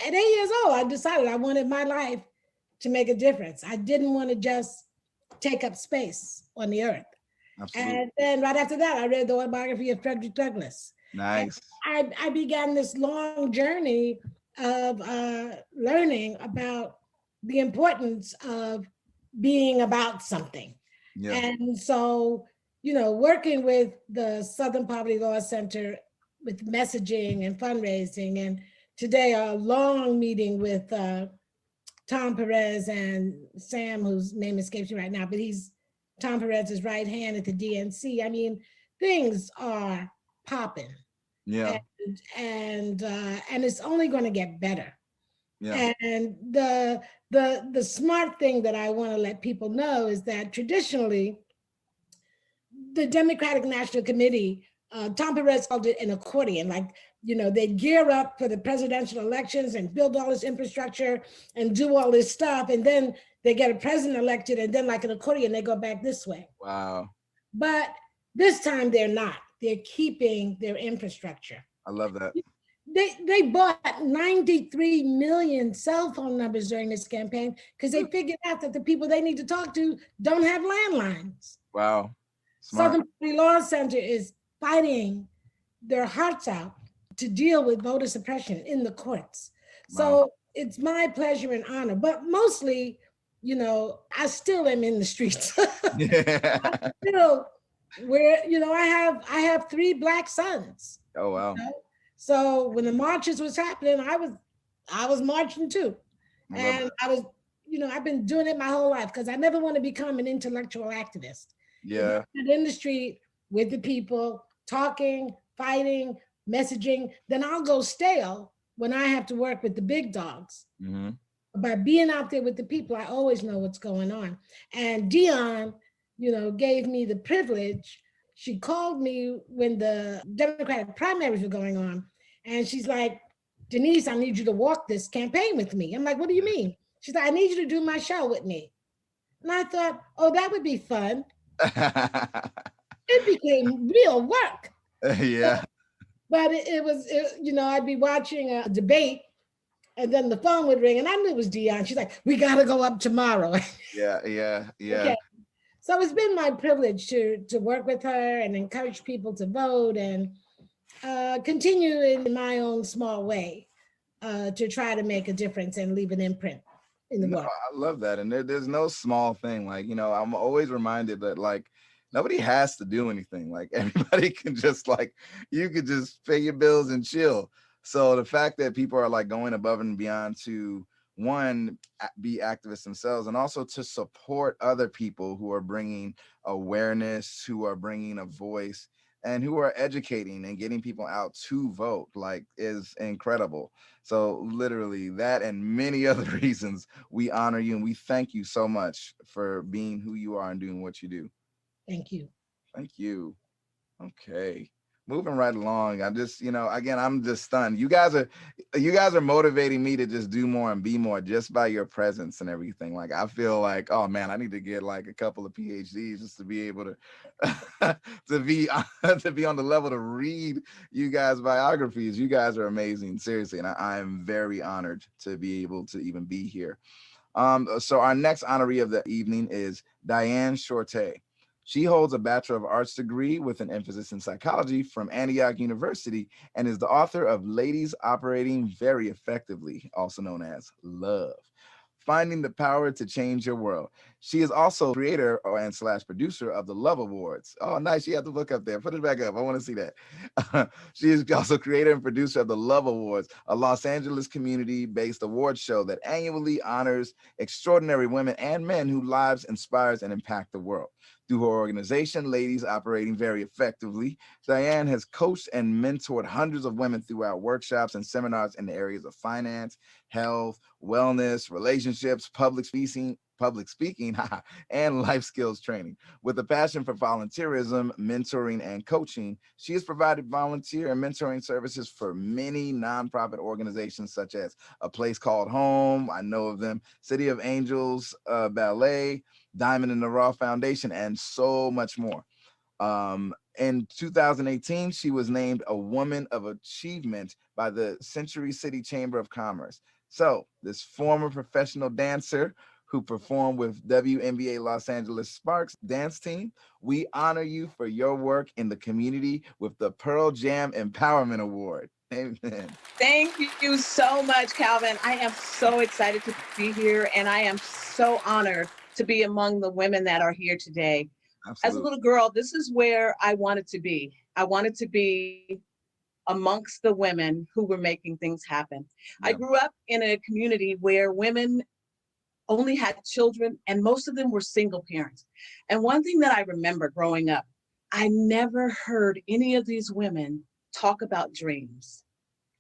M: at 8 years old, I decided I wanted my life to make a difference. I didn't want to just take up space on the earth. Absolutely. And then right after that, I read the autobiography of Frederick Douglass.
E: Nice.
M: And I began this long journey of learning about the importance of being about something. Yeah. And so, working with the Southern Poverty Law Center with messaging and fundraising, and today a long meeting with Tom Perez and Sam, whose name escapes me right now, but he's Tom Perez's right hand at the DNC. I mean, things are popping. Yeah. And it's only going to get better. Yeah. And the smart thing that I want to let people know is that traditionally, the Democratic National Committee, Tom Perez called it an accordion, like, they gear up for the presidential elections and build all this infrastructure and do all this stuff. And then they get a president elected, and then like an accordion, they go back this way.
E: Wow.
M: But this time they're not. They're keeping their infrastructure.
E: I love that.
M: They bought 93 million cell phone numbers during this campaign because they figured out that the people they need to talk to don't have landlines.
E: Wow. Smart.
M: Southern Poverty Law Center is fighting their hearts out to deal with voter suppression in the courts. Wow. So it's my pleasure and honor, but mostly, I still am in the streets. I still where, I have 3 Black sons.
E: Oh, wow.
M: So when the marches was happening, I was marching too. And I was, I've been doing it my whole life because I never want to become an intellectual activist.
E: Yeah.
M: In the street with the people, talking, fighting, messaging, then I'll go stale when I have to work with the big dogs.
E: Mm-hmm.
M: By being out there with the people, I always know what's going on. And Dion, gave me the privilege. She called me when the Democratic primaries were going on. And she's like, Denise, I need you to walk this campaign with me. I'm like, what do you mean? She's like, I need you to do my show with me. And I thought, oh, that would be fun. It became real work.
E: Yeah.
M: But it was, I'd be watching a debate and then the phone would ring and I knew it was Dion. She's like, we got to go up tomorrow.
E: Yeah.
M: Okay. So it's been my privilege to work with her and encourage people to vote and continue in my own small way to try to make a difference and leave an imprint in the world.
E: I love that. And there's no small thing. Like, I'm always reminded that like, nobody has to do anything. Like everybody can just you could just pay your bills and chill. So the fact that people are like going above and beyond to one, be activists themselves, and also to support other people who are bringing awareness, who are bringing a voice, and who are educating and getting people out to vote, is incredible. So literally that and many other reasons, we honor you and we thank you so much for being who you are and doing what you do.
M: Thank you.
E: Thank you. Okay. Moving right along. I just, again, I'm just stunned. You guys are motivating me to just do more and be more just by your presence and everything. Like, I feel like, oh man, I need to get like a couple of PhDs just to be able to, to be on the level to read you guys' biographies. You guys are amazing, seriously. And I am very honored to be able to even be here. So our next honoree of the evening is Diane Shorte. She holds a Bachelor of Arts degree with an emphasis in psychology from Antioch University and is the author of Ladies Operating Very Effectively, also known as Love, Finding the Power to Change Your World. She is also creator and / producer of the Love Awards. Oh, nice. You have to look up there. Put it back up. I want to see that. She is also creator and producer of the Love Awards, a Los Angeles community-based award show that annually honors extraordinary women and men whose lives inspires and impact the world. Through her organization, Ladies Operating Very Effectively, Diane has coached and mentored hundreds of women throughout workshops and seminars in the areas of finance, health, wellness, relationships, public speaking, and life skills training. With a passion for volunteerism, mentoring, and coaching, she has provided volunteer and mentoring services for many nonprofit organizations such as A Place Called Home, I know of them, City of Angels Ballet, Diamond in the Rough Foundation, and so much more. In 2018, she was named a Woman of Achievement by the Century City Chamber of Commerce. So this former professional dancer who performed with WNBA Los Angeles Sparks dance team, we honor you for your work in the community with the Pearl Jam Empowerment Award. Amen.
N: Thank you so much, Calvin. I am so excited to be here, and I am so honored to be among the women that are here today. Absolutely. As a little girl, this is where I wanted to be. I wanted to be amongst the women who were making things happen. Yeah. I grew up in a community where women only had children, and most of them were single parents. And one thing that I remember growing up, I never heard any of these women talk about dreams.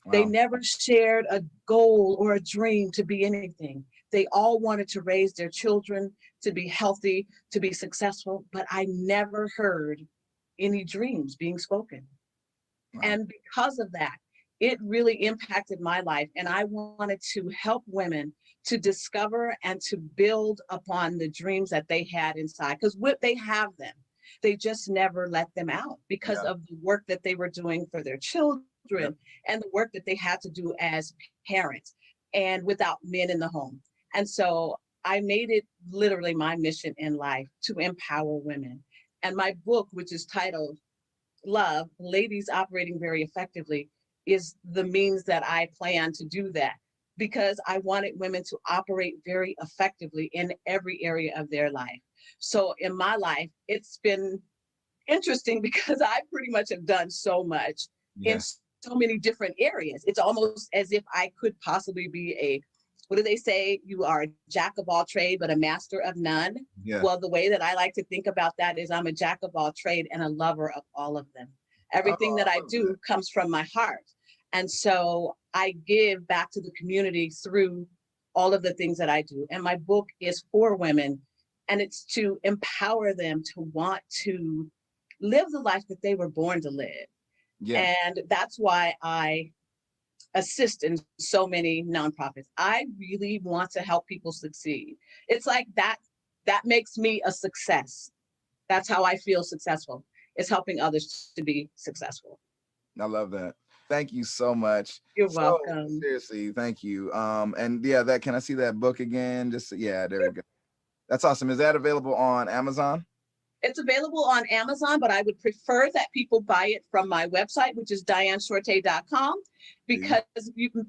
N: Wow. They never shared a goal or a dream to be anything. They all wanted to raise their children, to be healthy, to be successful, but I never heard any dreams being spoken. Wow. And because of that, it really impacted my life. And I wanted to help women to discover and to build upon the dreams that they had inside, because they have them. They just never let them out because of the work that they were doing for their children and the work that they had to do as parents and without men in the home. And so I made it literally my mission in life to empower women. And my book, which is titled Love, Ladies Operating Very Effectively, is the means that I plan to do that, because I wanted women to operate very effectively in every area of their life. So in my life, it's been interesting because I pretty much have done so much in so many different areas. It's almost as if I could possibly be what do they say? You are a jack of all trade, but a master of none.
E: Yeah.
N: Well, the way that I like to think about that is I'm a jack of all trade and a lover of all of them. Everything that I do comes from my heart. And so I give back to the community through all of the things that I do. And my book is for women, and it's to empower them to want to live the life that they were born to live. Yeah. And that's why I assist in so many nonprofits. I really want to help people succeed. It's like that makes me a success. That's how I feel successful. It's helping others to be successful.
E: I love that. Thank you so much.
N: You're welcome.
E: Seriously, thank you. And yeah, can I see that book again? There we go. That's awesome. Is that available on Amazon?
N: It's available on Amazon, but I would prefer that people buy it from my website, which is dianeshorte.com, because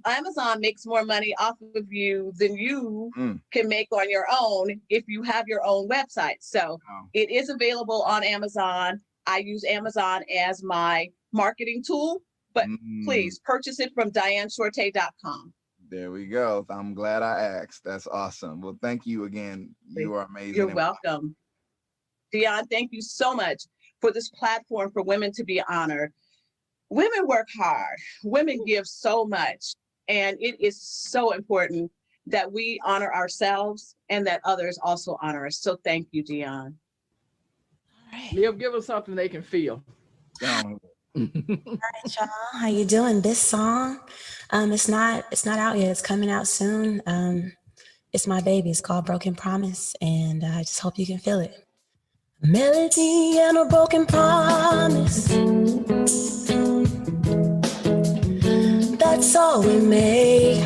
N: Amazon makes more money off of you than you can make on your own if you have your own website. So it is available on Amazon. I use Amazon as my marketing tool, but please purchase it from dianeshorte.com.
E: There we go. I'm glad I asked. That's awesome. Well, thank you again. You are amazing.
N: You're welcome. Dion, thank you so much for this platform for women to be honored. Women work hard. Women give so much. And it is so important that we honor ourselves and that others also honor us. So thank you, Dion.
O: All right. Liv, give us something they can feel.
A: All right, y'all. How you doing? This song, it's not out yet. It's coming out soon. It's my baby. It's called Broken Promise, and I just hope you can feel it. A melody and a broken promise. That's all we made.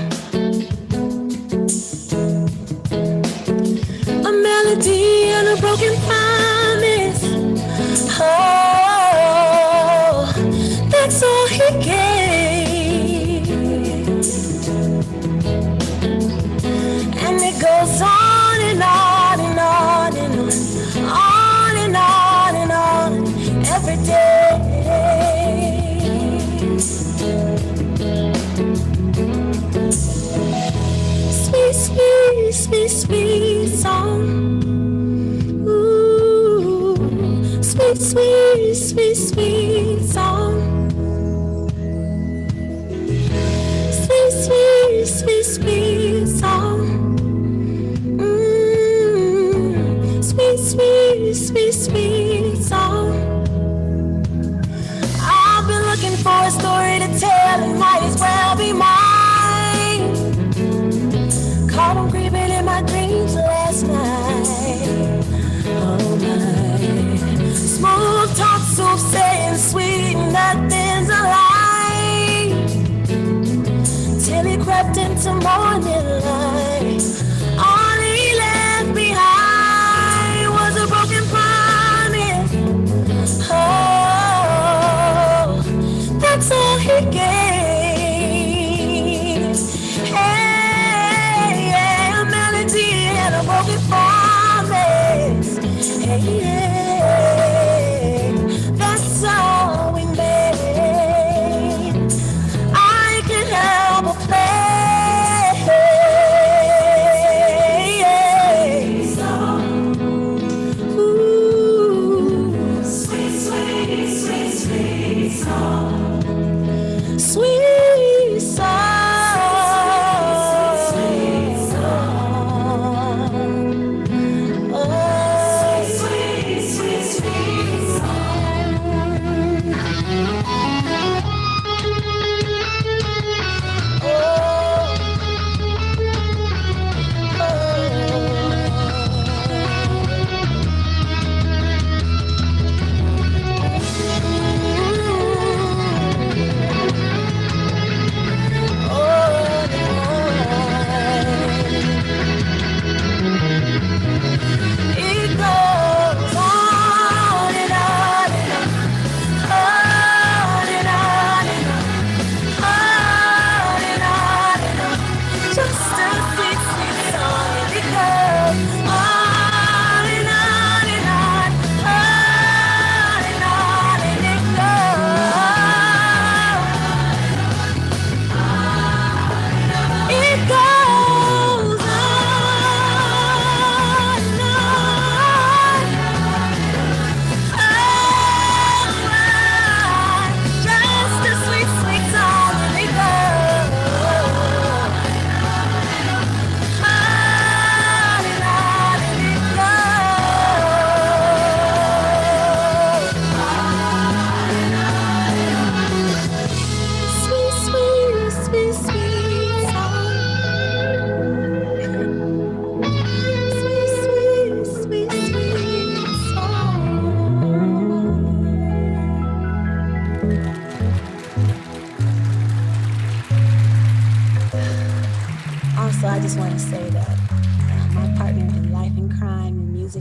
A: A melody and a broken promise. Oh, that's all he gave. And it goes on and on and on and on and on and on every day. Sweet, sweet, sweet, sweet song. Ooh, sweet, sweet, sweet, sweet song. Sweet, sweet, sweet, sweet song. Sweet, sweet, sweet, sweet song. I've been looking for a story to tell, and might as well be mine. Caught him creeping in my dreams last night. Oh my. Smooth talk, soothsaying, sweet, nothing's a lie. Till he crept into morning light. All he left behind was a broken promise. Oh, that's all he gave.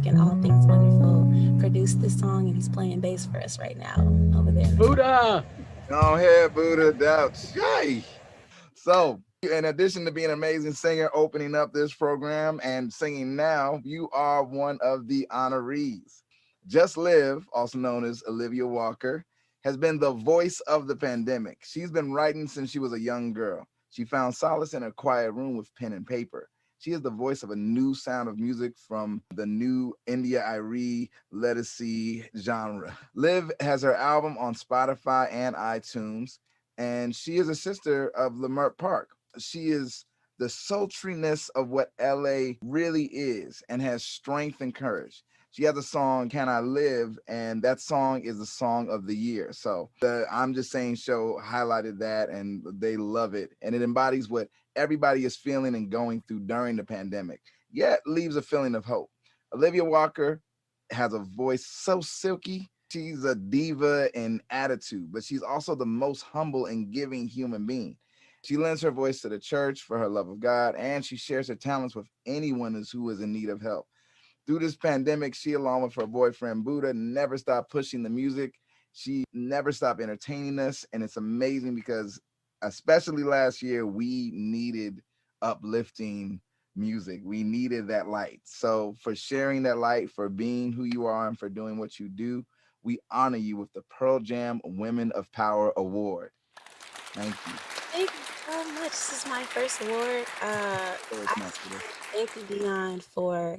P: and All Things Wonderful produced this song, and he's playing bass for us right now over there.
O: Buddha!
E: Go ahead, Buddha. That's yay. So, in addition to being an amazing singer, opening up this program and singing now, you are one of the honorees. Just Live, also known as Olivia Walker, has been the voice of the pandemic. She's been writing since she was a young girl. She found solace in a quiet room with pen and paper. She is the voice of a new sound of music from the new India.Arie Lettucey genre. Liv has her album on Spotify and iTunes, and she is a sister of Lamert Park. She is the sultriness of what LA really is and has strength and courage. She has a song, Can I Live? And that song is the song of the year. So the I'm Just Saying show highlighted that, and they love it. And it embodies what everybody is feeling and going through during the pandemic, yet leaves a feeling of hope. Olivia Walker has a voice so silky. She's a diva in attitude, but she's also the most humble and giving human being. She lends her voice to the church for her love of God, and she shares her talents with anyone who is in need of help. Through this pandemic, she, along with her boyfriend Buddha, never stopped pushing the music. She never stopped entertaining us, and it's amazing because especially last year, we needed uplifting music. We needed that light. So for sharing that light, for being who you are, and for doing what you do, we honor you with the Pearl Jam Women of Power Award. Thank you.
P: Thank you so much. This is my first award. Thank you, Dion, for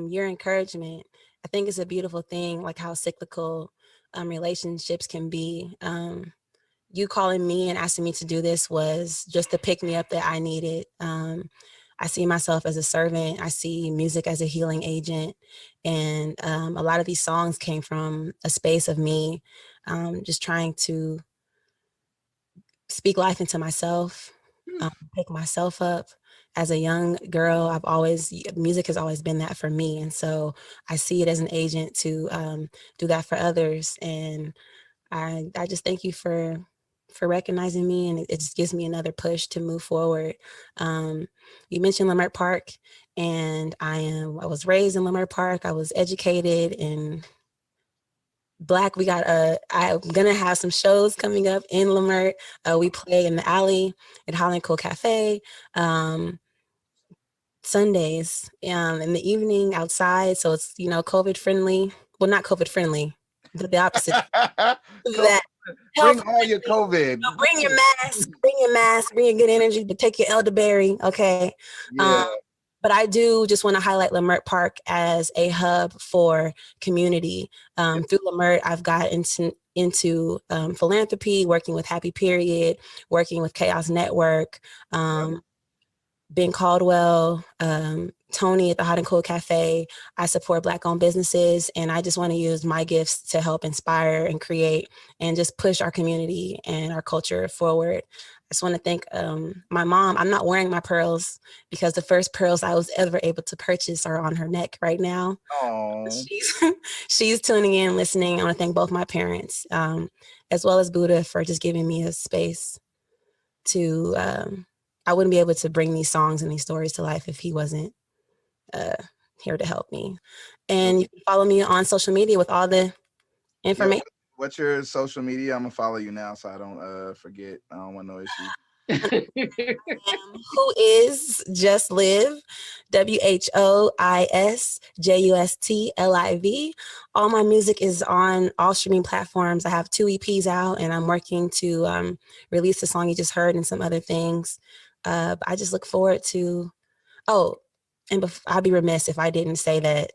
P: your encouragement. I think it's a beautiful thing, like how cyclical relationships can be. You calling me and asking me to do this was just the pick me up that I needed. I see myself as a servant. I see music as a healing agent. And a lot of these songs came from a space of me just trying to speak life into myself, pick myself up. As a young girl, music has always been that for me. And so I see it as an agent to do that for others. And I just thank you for recognizing me, and it just gives me another push to move forward. You mentioned Lamert Park, and I was raised in Lamert Park. I was educated in Black. I'm gonna have some shows coming up in Lamert. We play in the alley at Holland Cool Cafe. Sundays in the evening outside, so it's COVID friendly. Well, not COVID friendly, but the opposite. That
E: bring all your COVID.
P: Bring your mask. Bring your good energy, but take your elderberry. Okay.
E: Yeah.
P: But I do just want to highlight Lamert Park as a hub for community. Through Lamert, I've got into philanthropy, working with Happy Period, working with Chaos Network. Ben Caldwell, Tony at the Hot and Cool Cafe. I support Black-owned businesses, and I just want to use my gifts to help inspire and create and just push our community and our culture forward. I just want to thank my mom. I'm not wearing my pearls because the first pearls I was ever able to purchase are on her neck right now. She's tuning in, listening. I want to thank both my parents, as well as Buddha, for just giving me a space to I wouldn't be able to bring these songs and these stories to life if he wasn't here to help me. And you can follow me on social media with all the information.
E: What's your social media? I'm gonna follow you now so I don't forget. I don't want no issues.
P: Who is Just Live, WHOISJUSTLIV. All my music is on all streaming platforms. I have 2 EPs out, and I'm working to release the song you just heard and some other things. I just look forward to, I'd be remiss if I didn't say that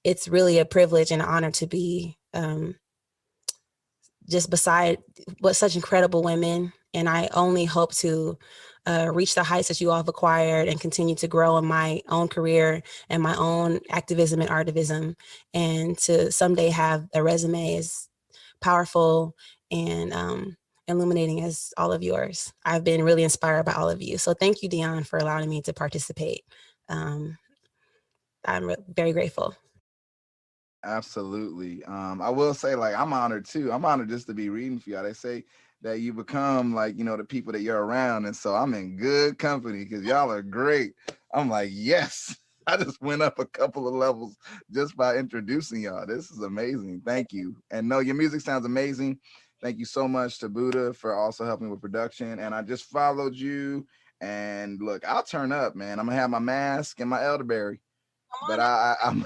P: it's really a privilege and an honor to be just beside such incredible women. And I only hope to reach the heights that you all have acquired and continue to grow in my own career and my own activism and artivism, and to someday have a resume as powerful and illuminating as all of yours. I've been really inspired by all of you. So thank you, Dion, for allowing me to participate. I'm very grateful.
E: Absolutely. I will say, I'm honored too. I'm honored just to be reading for y'all. They say that you become the people that you're around. And so I'm in good company because y'all are great. I'm like, yes. I just went up a couple of levels just by introducing y'all. This is amazing. Thank you. And no, your music sounds amazing. Thank you so much to Buddha for also helping with production. And I just followed you. And look, I'll turn up, man. I'm gonna have my mask and my elderberry. But I'm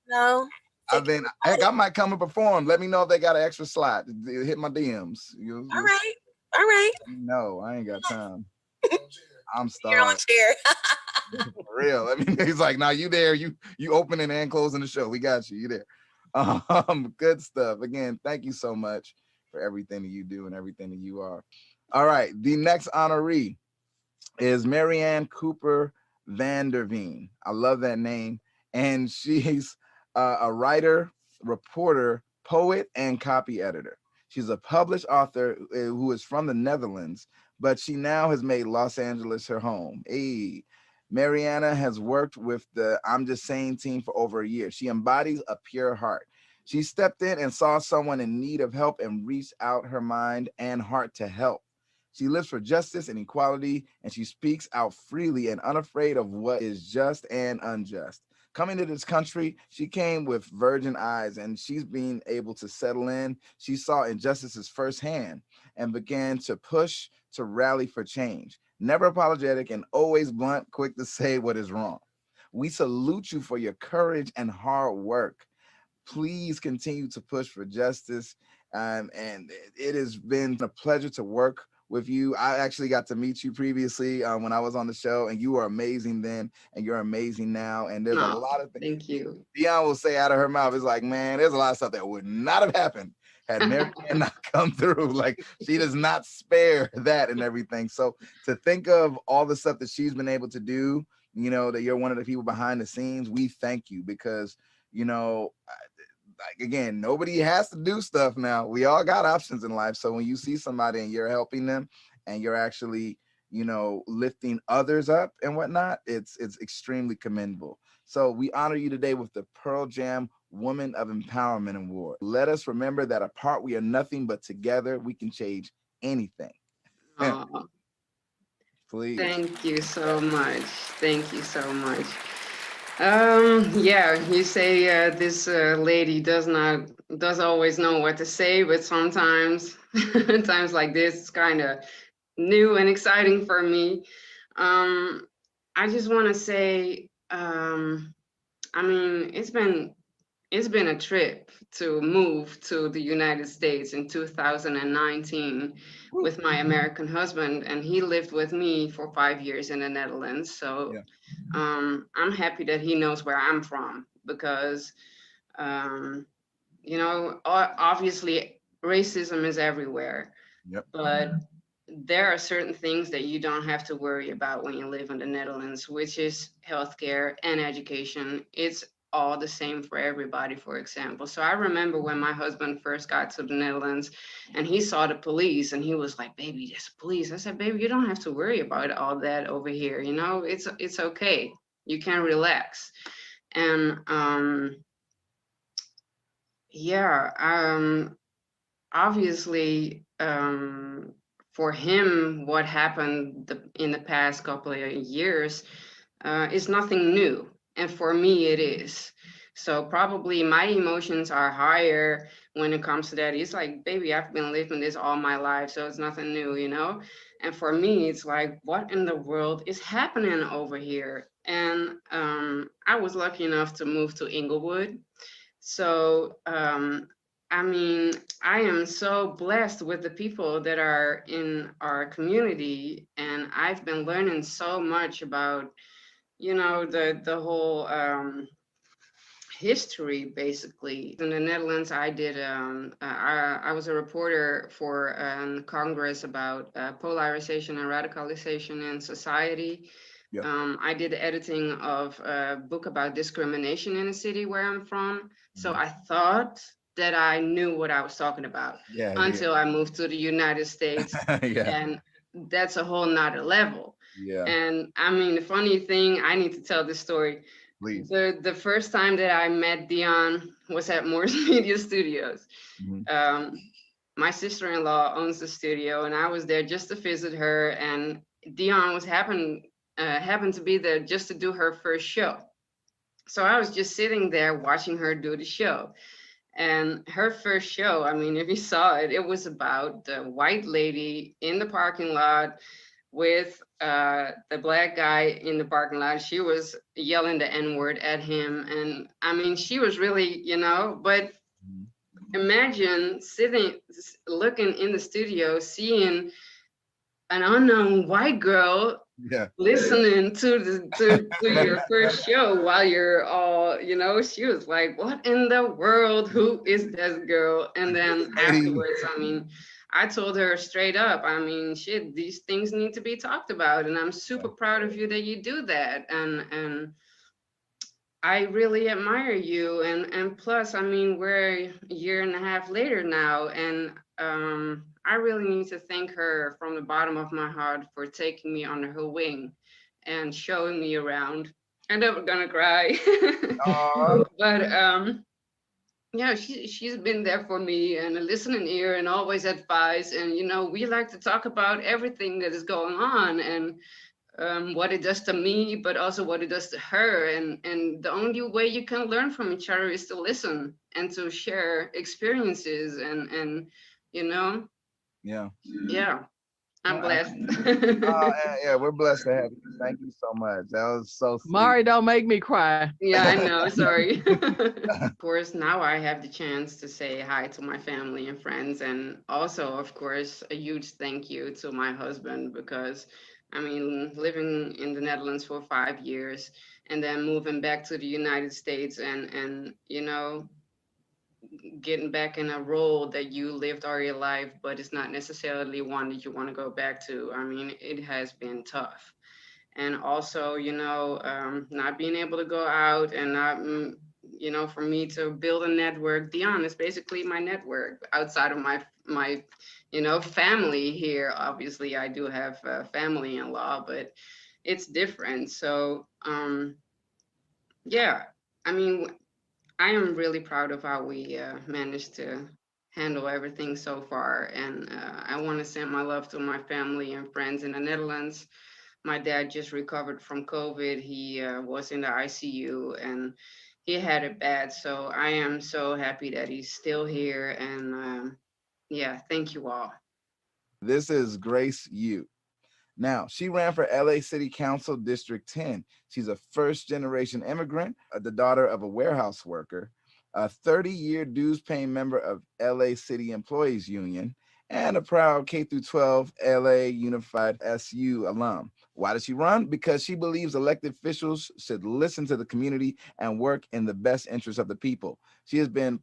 P: no.
E: I've been, heck, I might come and perform. Let me know if they got an extra slot. Hit my DMs.
P: All right.
E: No, I ain't got time. I'm
P: You're on
E: starved.
P: chair.
E: For real. I mean, he's like, nah, you there. You opening and closing the show. We got you. You there. Good stuff. Again, thank you so much for everything that you do and everything that you are. All right. The next honoree is Marianne Cooper Vanderveen. I love that name. And she's a writer, reporter, poet, and copy editor. She's a published author who is from the Netherlands, but she now has made Los Angeles her home. Hey, Mariana has worked with the I'm Just Saying team for over a year. She embodies a pure heart. She stepped in and saw someone in need of help and reached out her mind and heart to help. She lives for justice and equality, and she speaks out freely and unafraid of what is just and unjust. Coming to this country, she came with virgin eyes, and she's been able to settle in. She saw injustices firsthand and began to push to rally for change. Never apologetic and always blunt, quick to say what is wrong. We salute you for your courage and hard work. Please continue to push for justice. And it has been a pleasure to work with you. I actually got to meet you previously when I was on the show, and you were amazing then, and you're amazing now. And there's a lot of things.
K: Thank you.
E: Dion will say out of her mouth, it's like, man, there's a lot of stuff that would not have happened had Marianne not come through. Like, she does not spare that and everything. So to think of all the stuff that she's been able to do, you know, that you're one of the people behind the scenes, we thank you because, you know, like, again, nobody has to do stuff now. We all got options in life. So when you see somebody and you're helping them and you're actually, you know, lifting others up and whatnot, it's extremely commendable. So we honor you today with the Pearl Jam Woman of Empowerment Award. Let us remember that apart we are nothing, but together we can change anything. Please.
Q: Thank you so much. Thank you so much. Yeah, you say this lady does always know what to say, but sometimes times like this, it's kind of new and exciting for me. I just want to say, I mean, it's been a trip to move to the United States in 2019 with my American husband, and he lived with me for 5 years in the Netherlands. So I'm happy that he knows where I'm from because, you know, obviously racism is everywhere, but there are certain things that you don't have to worry about when you live in the Netherlands, which is healthcare and education. It's all the same for everybody, for example. So I remember when my husband first got to the Netherlands and he saw the police and he was like, baby, there's police. I said, baby, you don't have to worry about all that over here. You know, it's okay. You can relax. And obviously, for him, what happened in the past couple of years is nothing new. And for me, it is. So probably my emotions are higher when it comes to that. It's like, baby, I've been living this all my life, so it's nothing new, you know? And for me, it's like, what in the world is happening over here? And I was lucky enough to move to Inglewood. So, I mean, I am so blessed with the people that are in our community. And I've been learning so much about, you know, the whole history, basically. In the Netherlands, I did, I was a reporter for Congress about polarization and radicalization in society. I did the editing of a book about discrimination in the city where I'm from. So I thought that I knew what I was talking about until I moved to the United States. And that's a whole nother level. And I mean, the funny thing, I need to tell this story.
E: Please.
Q: The first time that I met Dion was at Morris Media Studios. My sister-in-law owns the studio, and I was there just to visit her. And Dion was happened to be there just to do her first show. So I was just sitting there watching her do the show. And her first show, I mean, if you saw it, it was about the white lady in the parking lot with the black guy in the parking lot. She was yelling the N-word at him. And I mean, she was really, but imagine sitting, looking in the studio, seeing an unknown white girl listening to your first show while you're all, she was like, what in the world? Who is this girl? And then afterwards, I mean, I told her straight up, I mean, shit, these things need to be talked about. And I'm super proud of you that you do that. And I really admire you. And plus, I mean, we're a year and a half later now. And I really need to thank her from the bottom of my heart for taking me under her wing and showing me around. I'm never gonna cry. But yeah, she's been there for me and a listening ear and always advice. And we like to talk about everything that is going on and what it does to me, but also what it does to her. And the only way you can learn from each other is to listen and to share experiences and yeah, I'm blessed.
E: Yeah, we're blessed to have you. Thank you so much. That was so sweet.
O: Mari, don't make me cry.
Q: Yeah, I know, sorry. Of course, now I have the chance to say hi to my family and friends, and also, of course, a huge thank you to my husband, because I mean, living in the Netherlands for 5 years and then moving back to the United States and getting back in a role that you lived all your life, but it's not necessarily one that you want to go back to. I mean, it has been tough. And also, not being able to go out and not, for me to build a network. Dion is basically my network outside of my family here. Obviously, I do have family in law, but it's different. So, yeah, I mean, I am really proud of how we managed to handle everything so far. And I want to send my love to my family and friends in the Netherlands. My dad just recovered from COVID. He was in the ICU and he had it bad. So I am so happy that he's still here. And yeah, thank you all.
E: This is Grace Yu. Now, she ran for LA City Council District 10. She's a first-generation immigrant, the daughter of a warehouse worker, a 30-year dues-paying member of LA City Employees Union, and a proud K-12 LA Unified SU alum. Why does she run? Because she believes elected officials should listen to the community and work in the best interest of the people. She has been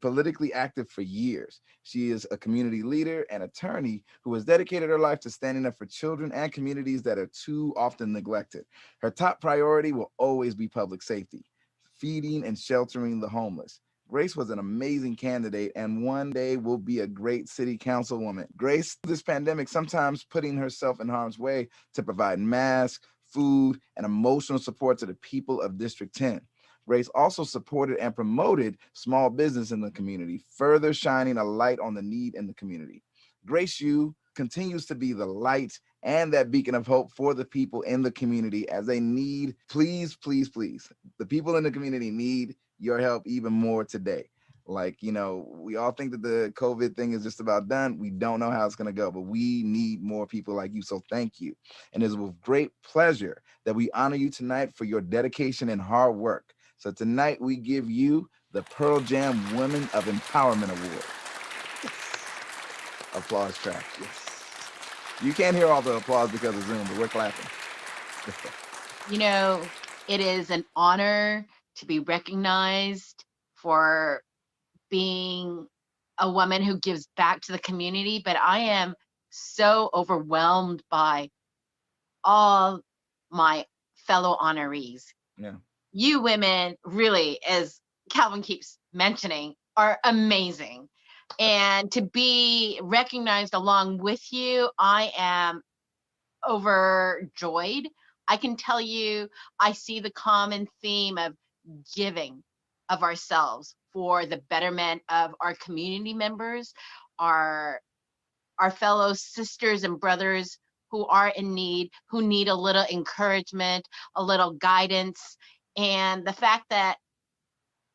E: politically active for years. She is a community leader and attorney who has dedicated her life to standing up for children and communities that are too often neglected. Her top priority will always be public safety, feeding and sheltering the homeless. Grace was an amazing candidate and one day will be a great city councilwoman. Grace, this pandemic, sometimes putting herself in harm's way to provide masks, food, and emotional support to the people of District 10. Grace also supported and promoted small business in the community, further shining a light on the need in the community. Grace Yu continues to be the light and that beacon of hope for the people in the community as they need, please, please, please. The people in the community need your help even more today. Like, we all think that the COVID thing is just about done. We don't know how it's going to go, but we need more people like you. So thank you. And it's with great pleasure that we honor you tonight for your dedication and hard work. So tonight we give you the Pearl Jam Women of Empowerment Award. Applause track. Yes. You can't hear all the applause because of Zoom, but we're clapping.
R: It is an honor to be recognized for being a woman who gives back to the community, but I am so overwhelmed by all my fellow honorees.
E: Yeah.
R: You women really, as Calvin keeps mentioning, are amazing. And to be recognized along with you, I am overjoyed. I can tell you, I see the common theme of giving of ourselves for the betterment of our community members, our fellow sisters and brothers who are in need, who need a little encouragement, a little guidance. And the fact that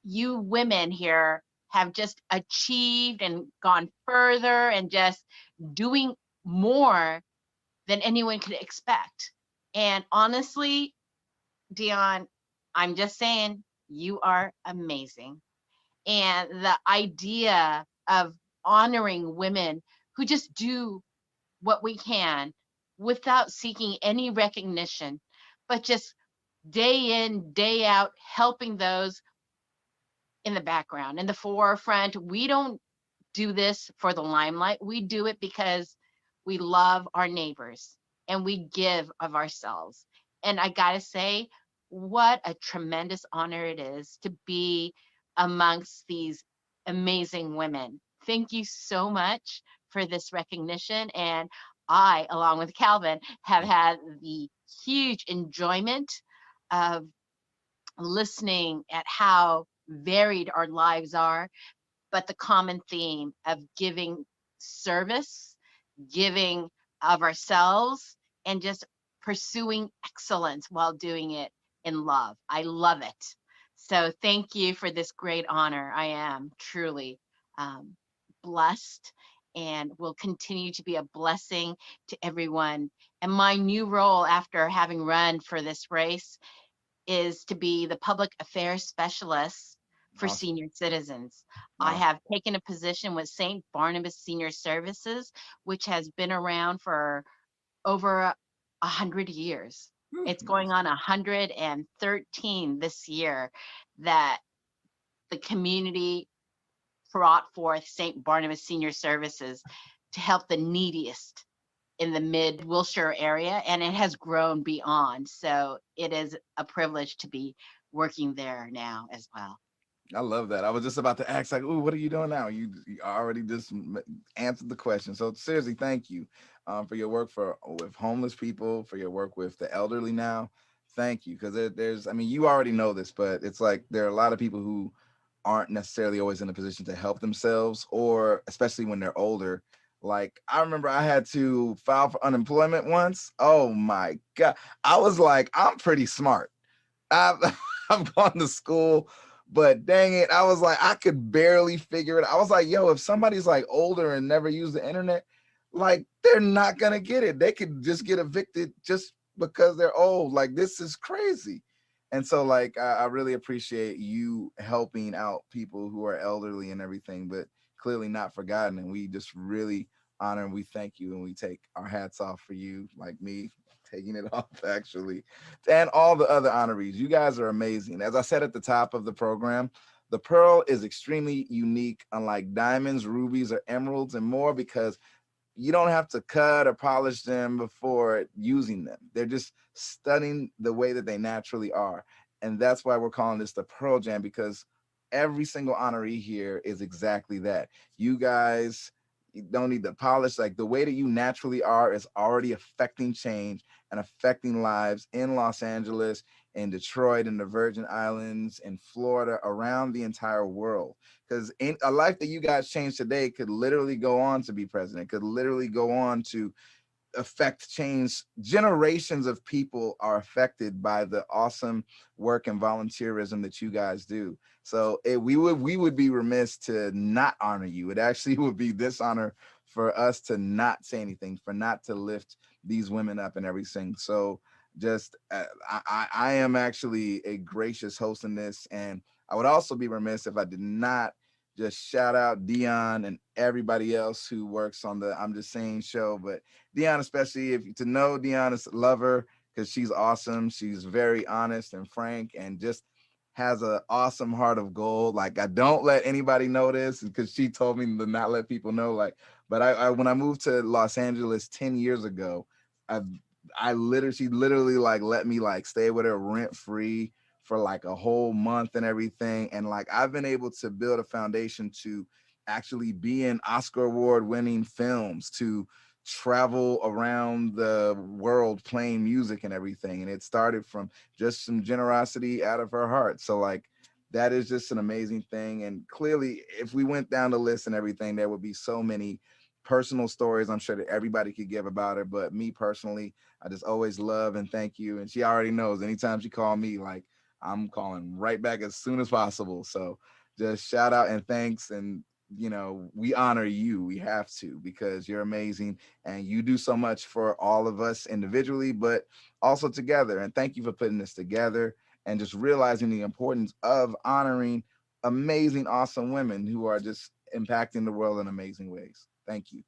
R: you women here have just achieved and gone further and just doing more than anyone could expect. And honestly, Dion, I'm just saying, you are amazing. And the idea of honoring women who just do what we can without seeking any recognition, but just day in, day out, helping those in the background, in the forefront. We don't do this for the limelight. We do it because we love our neighbors and we give of ourselves. And I gotta say, what a tremendous honor it is to be amongst these amazing women. Thank you so much for this recognition. And I, along with Calvin, have had the huge enjoyment of listening at how varied our lives are, but the common theme of giving service, giving of ourselves, and just pursuing excellence while doing it in love. I love it. So thank you for this great honor. I am truly blessed and will continue to be a blessing to everyone. And my new role after having run for this race is to be the public affairs specialist for senior citizens. I have taken a position with St. Barnabas Senior Services, which has been around for over 100 years. It's going on 113 this year that the community brought forth St. Barnabas Senior Services to help the neediest in the mid Wilshire area, and it has grown beyond. So it is a privilege to be working there now as well.
E: I love that. I was just about to ask, like, "Ooh, what are you doing now?" You already just answered the question. So seriously, thank you for your work with homeless people, for your work with the elderly now. Thank you, because there's, I mean, you already know this, but it's like there are a lot of people who aren't necessarily always in a position to help themselves, or especially when they're older. Like, I remember I had to file for unemployment once. Oh my God. I was like, I'm pretty smart. I've gone to school, but dang it, I was like, I could barely figure it. I was like, yo, if somebody's like older and never used the internet, like, they're not gonna get it. They could just get evicted just because they're old. Like, this is crazy. And so, like, I really appreciate you helping out people who are elderly and everything, but clearly not forgotten. And we just really honor and we thank you, and we take our hats off for you, like me taking it off actually, and all the other honorees. You guys are amazing. As I said at the top of the program, the pearl is extremely unique, unlike diamonds, rubies, or emeralds and more, because you don't have to cut or polish them before using them. They're just stunning the way that they naturally are. And that's why we're calling this the Pearl Jam, because every single honoree here is exactly that. You guys, you don't need to polish. Like, the way that you naturally are is already affecting change and affecting lives in Los Angeles, in Detroit, in the Virgin Islands, in Florida, around the entire world. Because a life that you guys change today could literally go on to be president, could literally go on to affect change. Generations of people are affected by the awesome work and volunteerism that you guys do. So we would be remiss to not honor you. It actually would be dishonor for us to not say anything, for not to lift these women up and everything. So just I am actually a gracious host in this, and I would also be remiss if I did not just shout out Dion and everybody else who works on the I'm Just Saying show. But Dion, especially, if to know Dion, is love her, because she's awesome. She's very honest and frank, and just has an awesome heart of gold. Like, I don't let anybody know this, because she told me to not let people know. Like, but I when I moved to Los Angeles 10 years ago, she literally like let me like stay with her rent free for like a whole month and everything. And like, I've been able to build a foundation to actually be in Oscar award winning films, to travel around the world playing music and everything. And it started from just some generosity out of her heart. So like, that is just an amazing thing. And clearly, if we went down the list and everything, there would be so many personal stories I'm sure that everybody could give about her. But me personally, I just always love and thank you. And she already knows, anytime she called me, like, I'm calling right back as soon as possible. So just shout out and thanks. And, you know, we honor you. We have to, because you're amazing and you do so much for all of us individually, but also together. And thank you for putting this together and just realizing the importance of honoring amazing, awesome women who are just impacting the world in amazing ways. Thank you.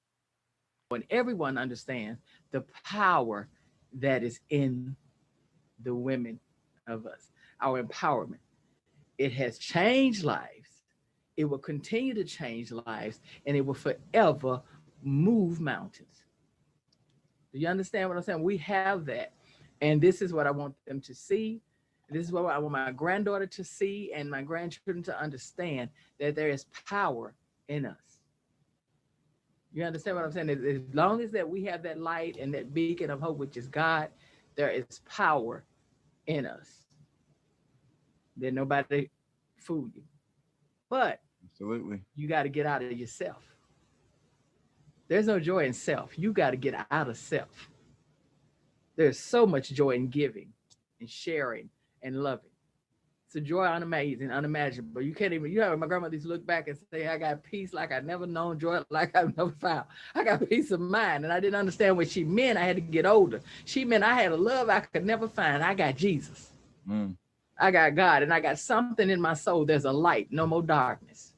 O: When everyone understands the power that is in the women of us, our empowerment, it has changed lives. It will continue to change lives, and it will forever move mountains. Do you understand what I'm saying? We have that. And this is what I want them to see. This is what I want my granddaughter to see and my grandchildren to understand, that there is power in us. You understand what I'm saying? As long as that we have that light and that beacon of hope, which is God, there is power in us. Then nobody fool you. But
E: absolutely,
O: you got to get out of yourself. There's no joy in self. You got to get out of self. There's so much joy in giving and sharing and loving. It's a joy unimaginable. You can't even, my grandmother used to look back and say, I got peace like I never known, joy like I've never found. I got peace of mind. And I didn't understand what she meant. I had to get older. She meant I had a love I could never find. I got Jesus. I got God, and I got something in my soul. There's a light, no more darkness.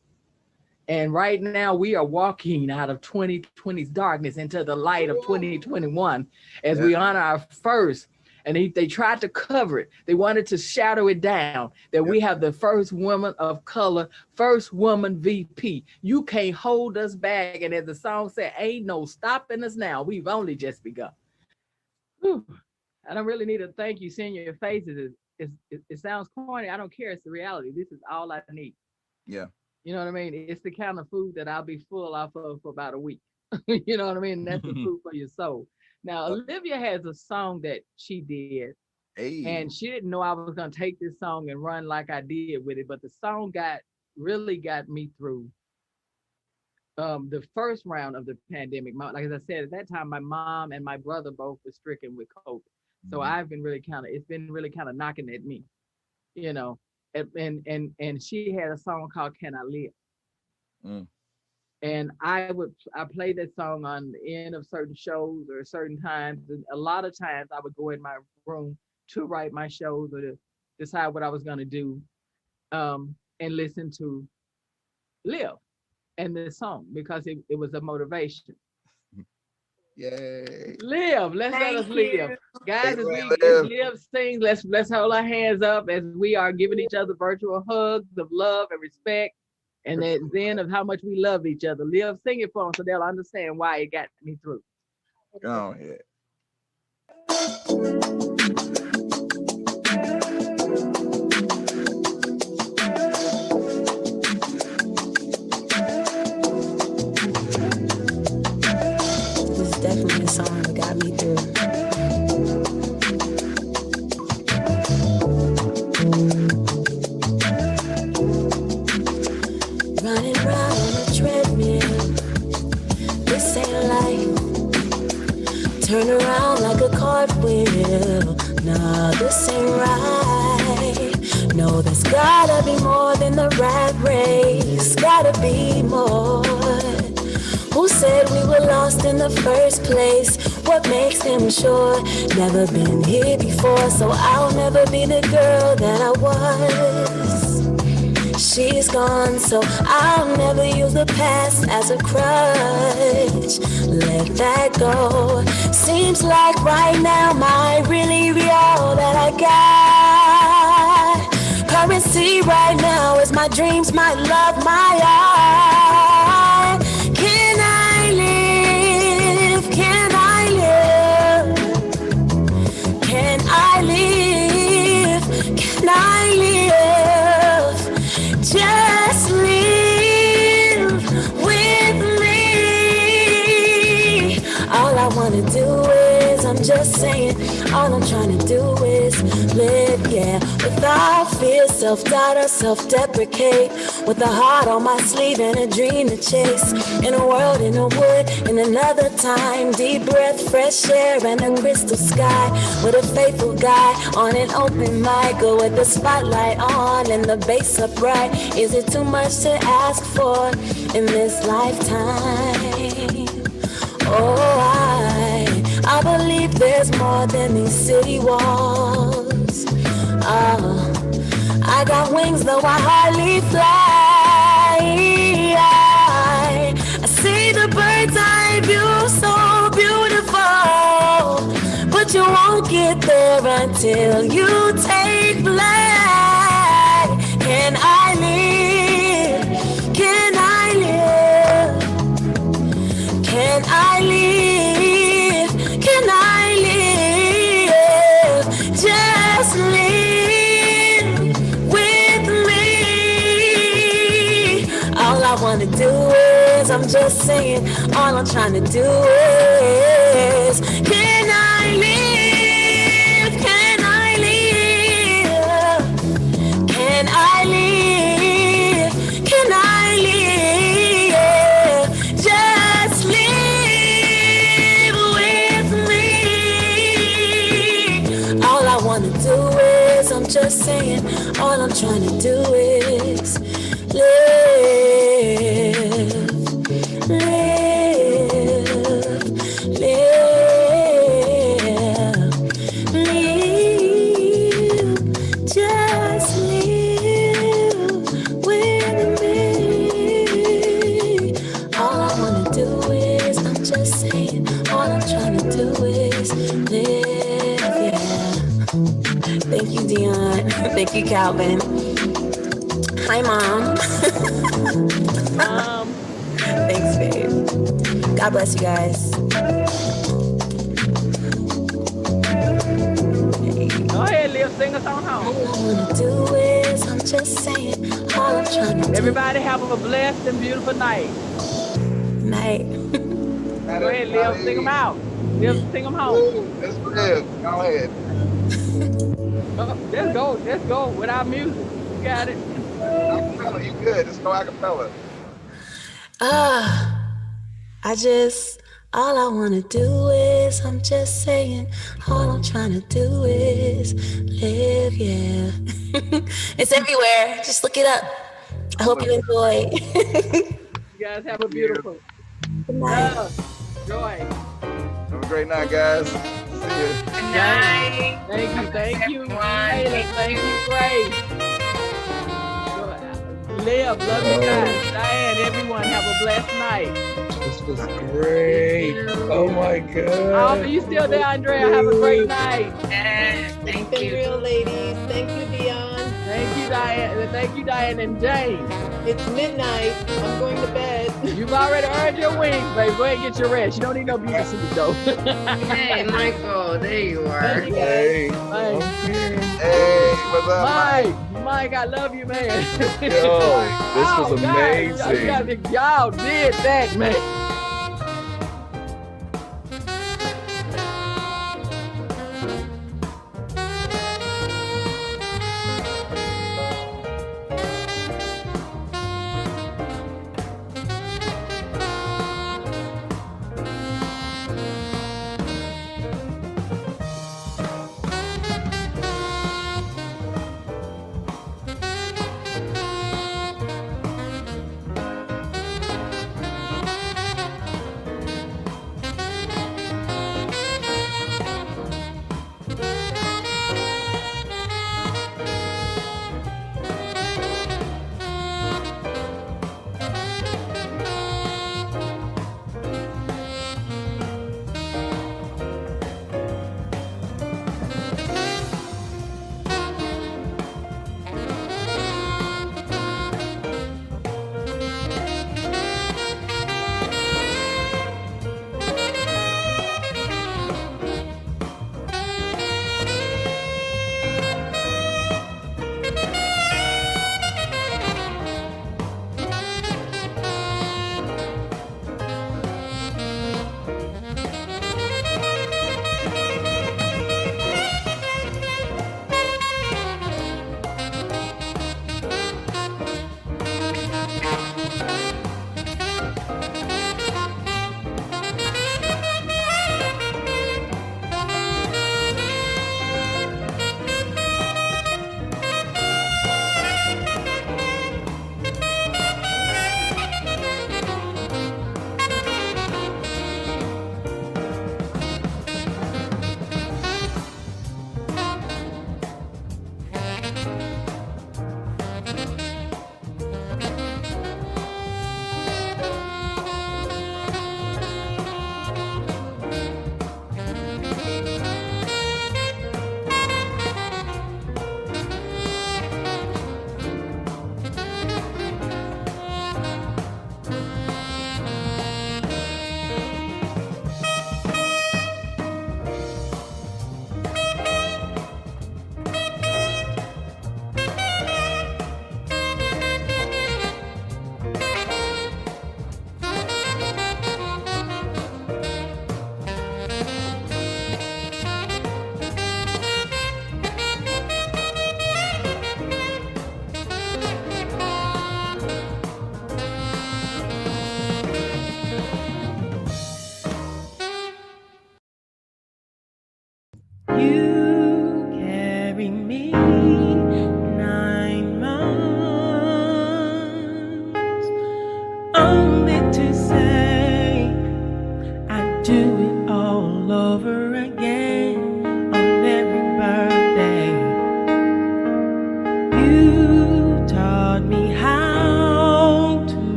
O: And right now we are walking out of 2020's darkness into the light of 2021 as we honor our first. And they tried to cover it. They wanted to shadow it down, that we have the first woman of color, first woman VP. You can't hold us back. And as the song said, ain't no stopping us now. We've only just begun. Whew. I don't really need to thank you. Seeing your faces, it sounds corny. I don't care. It's the reality. This is all I need.
E: Yeah.
O: You know what I mean? It's the kind of food that I'll be full off of for about a week. You know what I mean? That's the food for your soul. Now, Olivia has a song that she did, and she didn't know I was going to take this song and run like I did with it, but the song really got me through the first round of the pandemic. Like as I said, at that time, my mom and my brother both were stricken with COVID. So I've been it's been really kind of knocking at me, you know, and she had a song called Can I Live? And I played that song on the end of certain shows or certain times. And a lot of times I would go in my room to write my shows or to decide what I was going to do, and listen to Live and this song, because it was a motivation.
E: Yay.
O: Live. Let us live. Guys, as Live sings, let's hold our hands up as we are giving each other virtual hugs of love and respect. And that then of how much we love each other. Live, sing it for them so they'll understand why it got me through.
E: Go ahead.
P: This is definitely a song that got me through.
A: Running round on a treadmill, this ain't life. Turn around like a cartwheel, nah, this ain't right. No, there's gotta be more than the rat race, gotta be more. Who said we were lost in the first place? What makes them sure? Never been here before, so I'll never be the girl that I was. She's gone, so I'll never use the past as a crutch. Let that go. Seems like right now might really be all that I got. Currency right now is my dreams, my love, my art. Can I live? Can I live? Can I live? Can I live? Just live with me. All I wanna do is I'm just saying, all I'm trying to do is live, yeah, without fear, self-doubt or self-deprecate, with a heart on my sleeve and a dream to chase, in a world, in a wood, in another time, deep breath, fresh air and a crystal sky, with a faithful guy on an open mic, or with the spotlight on and the bass upright. Is it too much to ask for in this lifetime? Oh, I believe there's more than these city walls. Oh, I got wings though I hardly fly. I see the bird's eye view, so beautiful, but you won't get there until you take flight. Can I live? Can I live? Can I live? Can I live? Just live with me. All I wanna do is, I'm just saying, all I'm trying to do is, can I live? Can I live? Can I live? Can I live? Just live with me. All I wanna do is, I'm just saying, all I'm trying to do is live, live, live, live, just live with me. All I wanna do is, I'm just saying, all I'm trying to do is live, yeah. Thank you, Dion. Thank you, Calvin. Hi, Mom. Thanks, babe. God bless you guys.
O: Go ahead, Liv, sing us on home.
A: All I wanna do is, I'm just saying, all I'm trying to do.
O: Everybody have a blessed and beautiful night.
A: Night.
O: Go ahead, Liv, sing them out. Liv, sing them home.
E: Let's live. Go ahead.
O: Let's go without music. You got it.
E: Acapella, you good. Let's go acapella.
A: All I wanna do is, I'm just saying, all I'm trying to do is live, yeah. It's everywhere. Just look it up. I hope you enjoy.
O: You guys have a beautiful
A: Good night.
O: Joy.
E: Have a great night, guys. See you.
F: Good night.
O: Thank you, Layla. Thank you, Grace. Liv, love you guys. Diane, everyone, have a blessed night.
D: This was great. Oh my God.
O: Are you still there, Andrea? Have a great night.
F: Yes, thank you.
H: Real ladies. Thank you, Dion.
O: Thank you, Diane. Thank you, Diane and Jane.
H: It's midnight. I'm going to bed.
O: You've already earned your wings, baby. Go ahead and get your rest. You don't need no beauty suit, though.
Q: Hey, Michael, there you are.
D: Hey.
E: Hey, what's up,
O: Mike, I love you, man.
D: Yo, this was amazing.
O: Y'all did that, man.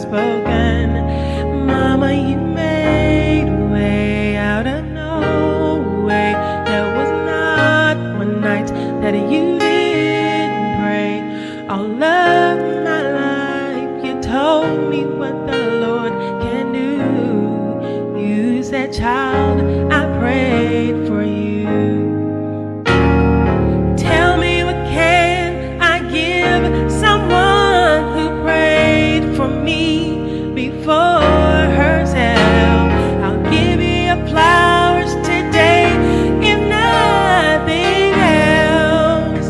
S: spoken. Mama, you made a way out of no way. There was not one night that you didn't pray. All of my life, you told me what the Lord can do. You said, child, I prayed for you. Tell me, what can I give someone who prayed for me before herself? I'll give you your flowers today, if nothing else.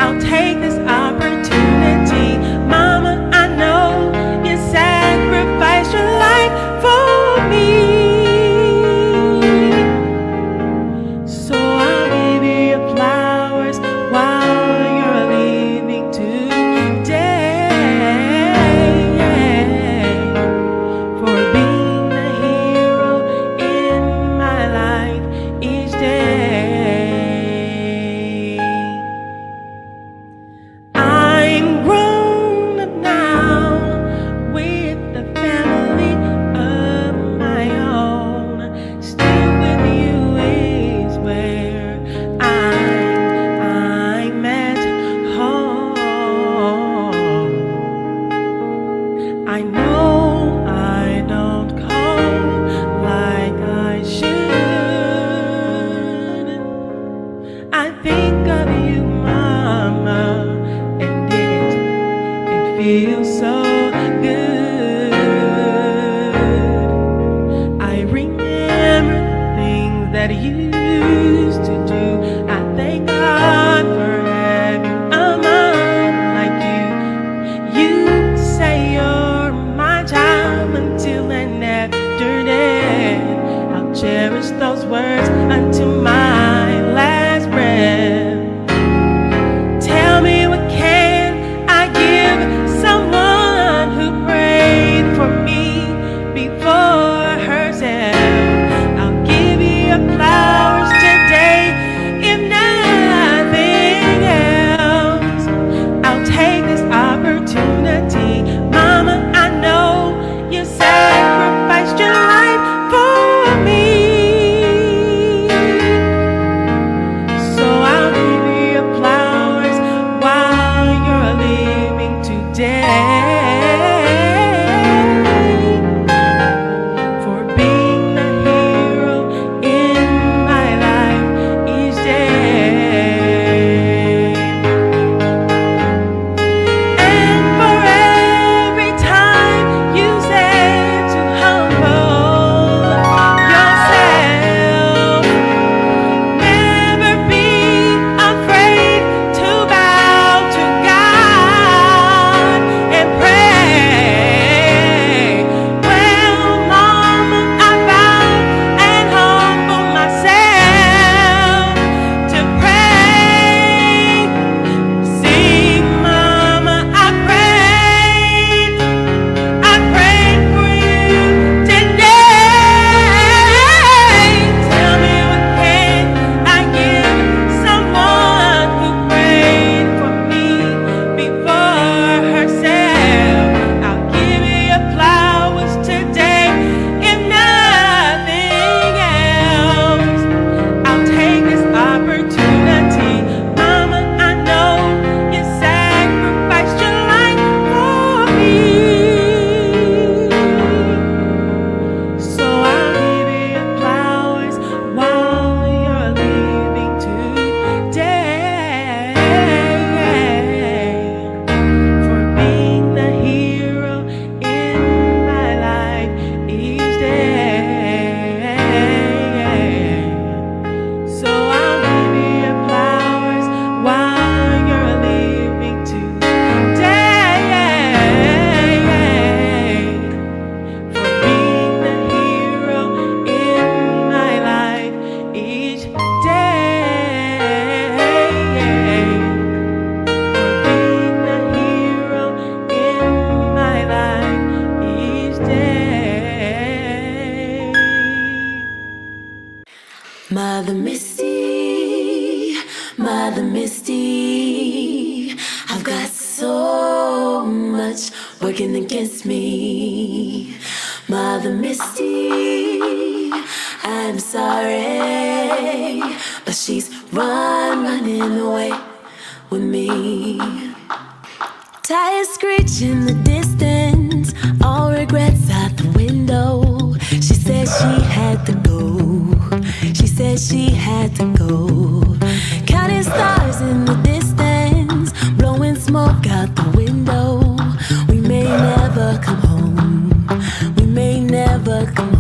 S: I'll take this opportunity. Mama, I know you sacrificed your life for me. So I'll give you your flowers while you're leaving today, for being the hero in my life each day. I'm grown up now with a family of my own. Still with you is where I'm at home. I know I don't call like I should. I think of you, Mama, and it feels so good. I remember things that you used to do. I thank God for having a mom like you. You say you're my child until and after death. I'll cherish those words until my last breath. Tell me, what can I give someone who prayed for me before herself? I'll give you your flowers today, if nothing else. I'll take this opportunity. Mama, I know you sacrificed your life for me. So I'll give you your flowers while you're leaving today, for being the hero in my life each day. And for every time you said to humble yourself, never be afraid to bow to God and pray. Well, Mama, I bowed and humbled myself to pray. See, Mama, I prayed for you today. Tell me, what can I give someone who prayed for me before herself? I'll give you your flowers today, if nothing else. I'll take this opportunity. Mama, I know you sacrificed your life for me. So I'll give you your flowers while you're leaving today, for being the hero in my life each day. So I'll give you your flowers while you're leaving today, for being the hero in my life each day, for being the hero in my life each day.
A: Mother Misty, Mother Misty, I've got so much work working against me. Mother Misty, I'm sorry, but she's running away with me. Tires screech in the distance, all regrets out the window. She said she had to go. She said she had to go. Counting stars in the distance, blowing smoke out the window. We may never come home. We may never come